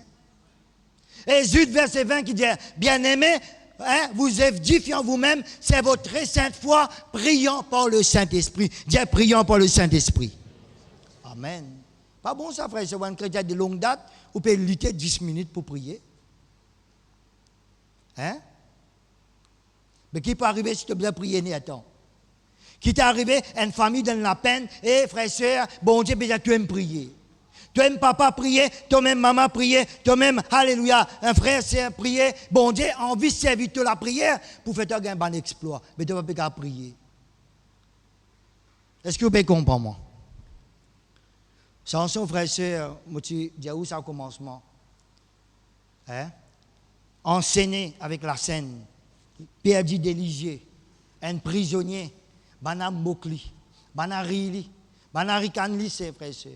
Et Jude, verset 20, qui dit, bien-aimés, vous édifiant vous-même, c'est votre très sainte foi, priant par le Saint-Esprit. Dieu priant par le Saint-Esprit. Amen. Pas bon ça, frère, c'est un chrétien de longue date, vous pouvez lutter 10 minutes pour prier. Hein? Mais qui peut arriver si tu as besoin de prier, n'y attends. Qui t'est arrivé, une famille dans la peine, et frère, soeur, bon Dieu, déjà tu aimes prier. Toi-même, papa, prier, toi-même, maman, prier, toi-même, alléluia, un frère, c'est prier. Bon Dieu, envie de servir la prière pour faire un bon exploit. Mais tu ne vas pas prier. Est-ce que vous pouvez comprendre moi? Samson, frère et sœur, je dis où ça commencement? Hein? Enseigner avec la scène, perdu déligé, un prisonnier, bana mokli, bana rili, bana rikanli, c'est frère et sœur.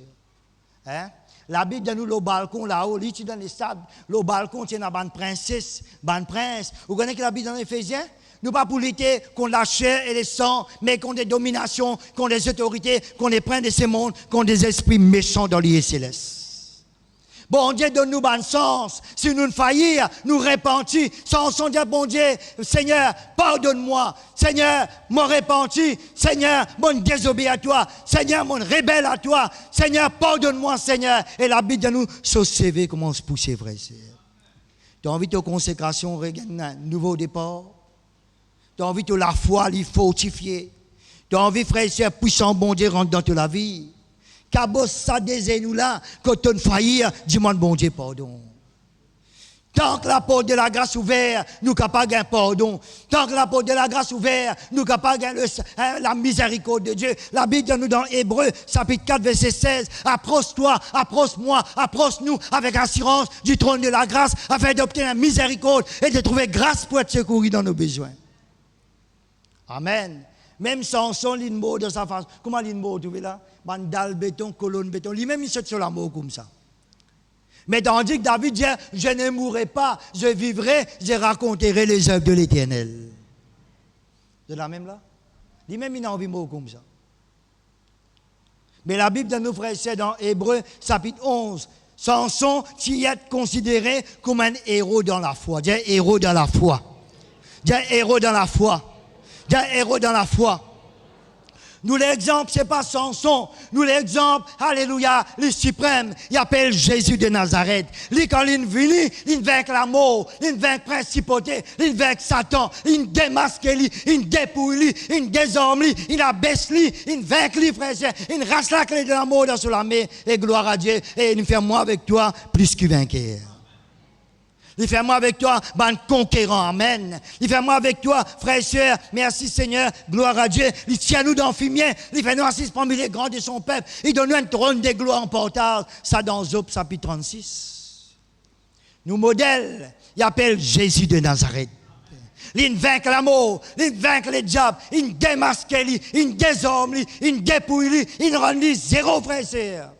Hein? La Bible donne nous le balcon là-haut, là, dans les sables, le balcon, il y a une princesse, un prince. Vous connaissez que la Bible dans l'Éphésiens? Nous pas pour lutter contre la chair et le sang, mais contre des dominations, contre des autorités, contre les princes de ce monde, contre des esprits méchants dans les célestes. Bon Dieu, donne-nous bon sens. Si nous ne faillir, nous repentir. Samson dit, bon Dieu, Seigneur, pardonne-moi. Seigneur, mon repenti. Seigneur, mon désobéi à toi. Seigneur, mon rebelle à toi. Seigneur, pardonne-moi, Seigneur. Et la Bible de nous, se sauver, comment se pousser, frère. Tu as envie de consécration, un nouveau départ. Tu as envie de la foi, il fortifier. Tu as envie, frère et sœur, puissant bon Dieu, rentre dans ta vie. Cabos ça des nous là, quand tu faillir, dis-moi bon Dieu pardon. Tant que la porte de la grâce ouverte, nous capables d'un pardon. Tant que la porte de la grâce ouverte, nous capables la miséricorde de Dieu. La Bible nous dans Hébreux, chapitre 4, verset 16. Approche-toi, approche-moi, approche-nous avec assurance du trône de la grâce, afin d'obtenir la miséricorde et de trouver grâce pour être secouru dans nos besoins. Amen. Même Samson, l'île de sa face. Comment l'île vous trouvez là? Bandal béton, colonne béton. Lui-même, il saute sur la mort comme ça. Mais tandis que David dit, je ne mourrai pas, je vivrai, je raconterai les œuvres de l'Éternel. De la même là? Lui-même, il a envie de mourir comme ça. Mais la Bible de nos frères, c'est dans Hébreux, chapitre 11. Samson, qui est considéré comme un héros dans la foi. Dis héros dans la foi. Dis héros dans la foi. D'un héros dans la foi. Nous, l'exemple, ce n'est pas Samson. Nous, l'exemple, alléluia, le suprême, il appelle Jésus de Nazareth. Lui, quand il vient, il vainc la mort, il vainc la principauté, il vainc Satan, il démasque lui, il dépouille lui, il désarme lui, il abaisse lui, il vainc lui, frère, il rase la clé de la mort dans la main, et gloire à Dieu, et il fait moi avec toi plus que vainqueur. Il fait moi avec toi, ben conquérant, amen. Il fait moi avec toi, frère et sœur, merci Seigneur, gloire à Dieu. Il tient nous dans le fumier, il fait nous assis parmi les grands de son peuple. Il donne nous un trône de gloire en portage. Ça dans Job, chapitre 36. Nous modèle, il appelle Jésus de Nazareth. Il vainc la mort, il vainc les diables, il démasque lui, il désarme lui, il dépouille lui, il rend lui zéro, frère et sœur.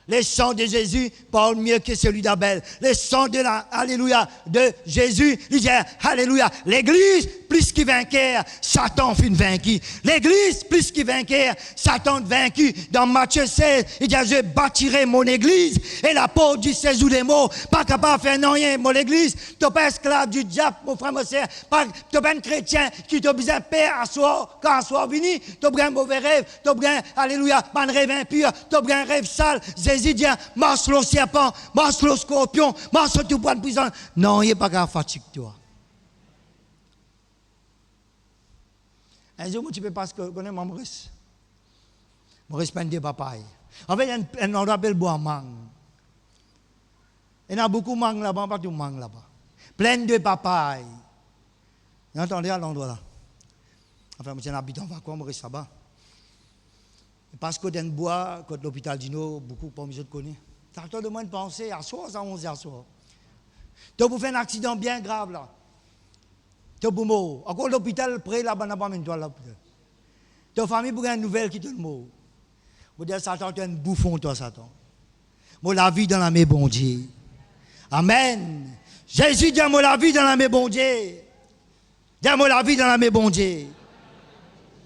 Le sang de Jésus parle mieux que celui d'Abel. Le sang de alléluia, de Jésus, il dit, alléluia, l'église, plus qu'il vainqueur, Satan fin vaincu. L'église, plus qu'il vainqueur, Satan vaincu. Dans Matthieu 16, il dit, je bâtirai mon église, et la porte du séjour des mots, pas capable de faire non rien, mon église, tu pas esclave du diable, mon frère, mon sœur, tu pas un chrétien qui t'a besoin de paix à soi, quand à soi vini, tu as un mauvais rêve, tu as alléluia, un rêve impur, tu as un rêve sale, Jésus dit, marche le serpent, marche le scorpion, marche tout point de prison. Non, il n'est pas qu'à fatiguer toi. Un jour, tu peux pas connaître Maurice. Maurice peint des papaye. En fait, il y a un rappel bois mangue. Il y a beaucoup de mangue là-bas, pas tout mangue là-bas. Plein de papayes. Vous entendez à l'endroit là? Enfin, je suis un habitant vacant, Maurice là-bas. Parce que dans le bois, quand l'hôpital Dino, beaucoup de gens connaissent. Ça a de moins de penser à soi, ça 11 à soi. Tu as fait un accident bien grave là. Tu as mort. Encore l'hôpital près là-bas, n'a pas même toi là. Tu as famille pour une nouvelle qui te mort. Vous dites, Satan, tu es un bouffon, toi, Satan. Moi, la vie dans la main, bon Dieu. Amen. Jésus dit, moi, la vie dans la main, bon Dieu. Dis-moi la vie dans la main, bon Dieu.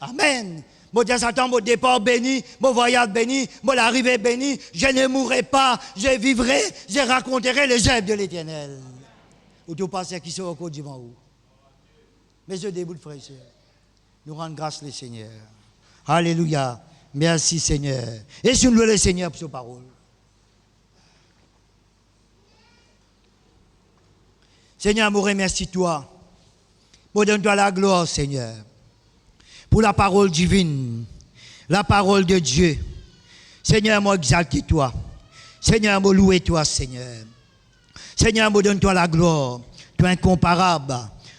Amen. Mon Dieu, Satan, mon départ béni, mon voyage béni, mon arrivée béni, je ne mourrai pas, je vivrai, je raconterai les œuvres de l'Éternel. Ou tout passé qui sont au côté devant vous. Mais je débute, frères et sœurs. Nous rendons grâce le Seigneur. Alléluia. Merci Seigneur. Et si nous louons le Seigneur pour sa parole. Seigneur, je remercie toi. Je donne-toi la gloire, Seigneur. Pour la parole divine, la parole de Dieu. Seigneur, moi exalte toi. Seigneur, moi loue toi, Seigneur. Seigneur, moi donne-toi la gloire. Toi incomparable,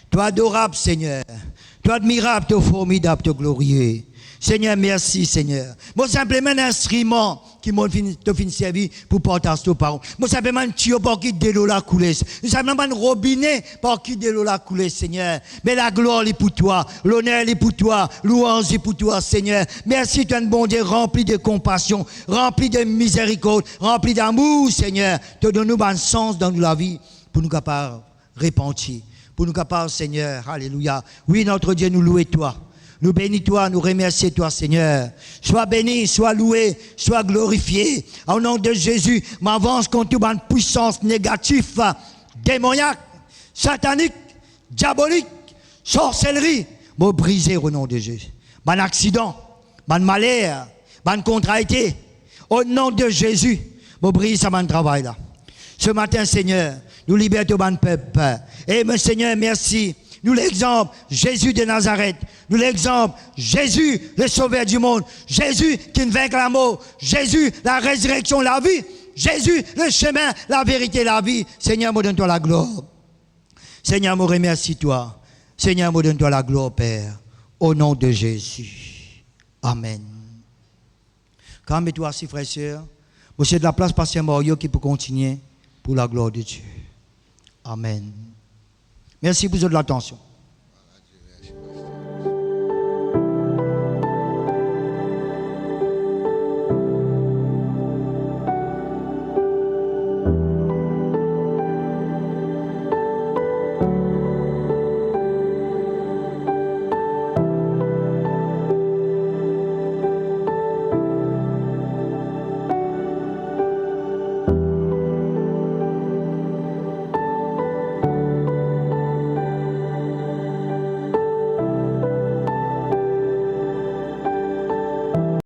toi adorable, Seigneur. Toi admirable, toi formidable, toi glorieux. Seigneur, merci, Seigneur. Moi, simplement un instrument qui m'a fin servi pour partager ta parole. Moi, simplement un tuyau pour qui de l'eau la couler. Simplement un robinet pour qui de l'eau la couler, Seigneur. Mais la gloire est pour toi, l'honneur est pour toi, louange est pour toi, Seigneur. Merci, tu es un bon Dieu rempli de compassion, rempli de miséricorde, rempli d'amour, Seigneur. Tu donnes nous un sens dans la vie pour nous capables de repentir. Pour nous capables, Seigneur, alléluia. Oui, notre Dieu, nous louons toi. Nous bénis toi, nous remercions toi, Seigneur. Sois béni, sois loué, sois glorifié. Au nom de Jésus, m'avance contre toute puissance négative, démoniaque, satanique, diabolique, sorcellerie. Me briser au nom de Jésus. Ban accident, ban malheur, ban contrariété. Au nom de Jésus, me brise mon travail là. Ce matin, Seigneur, nous libérons tout le peuple. Et mon Seigneur, merci. Nous l'exemple, Jésus de Nazareth. Nous l'exemple, Jésus, le sauveur du monde. Jésus qui ne vainc la mort. Jésus, la résurrection, la vie. Jésus, le chemin, la vérité, la vie. Seigneur, me donne-toi la gloire. Seigneur, me remercie toi. Seigneur, me donne-toi la gloire, Père. Au nom de Jésus. Amen. Calme-toi assis, frères et sœurs. Monsieur de la place, Pasteur Mario, qui peut continuer pour la gloire de Dieu. Amen. Merci pour votre attention.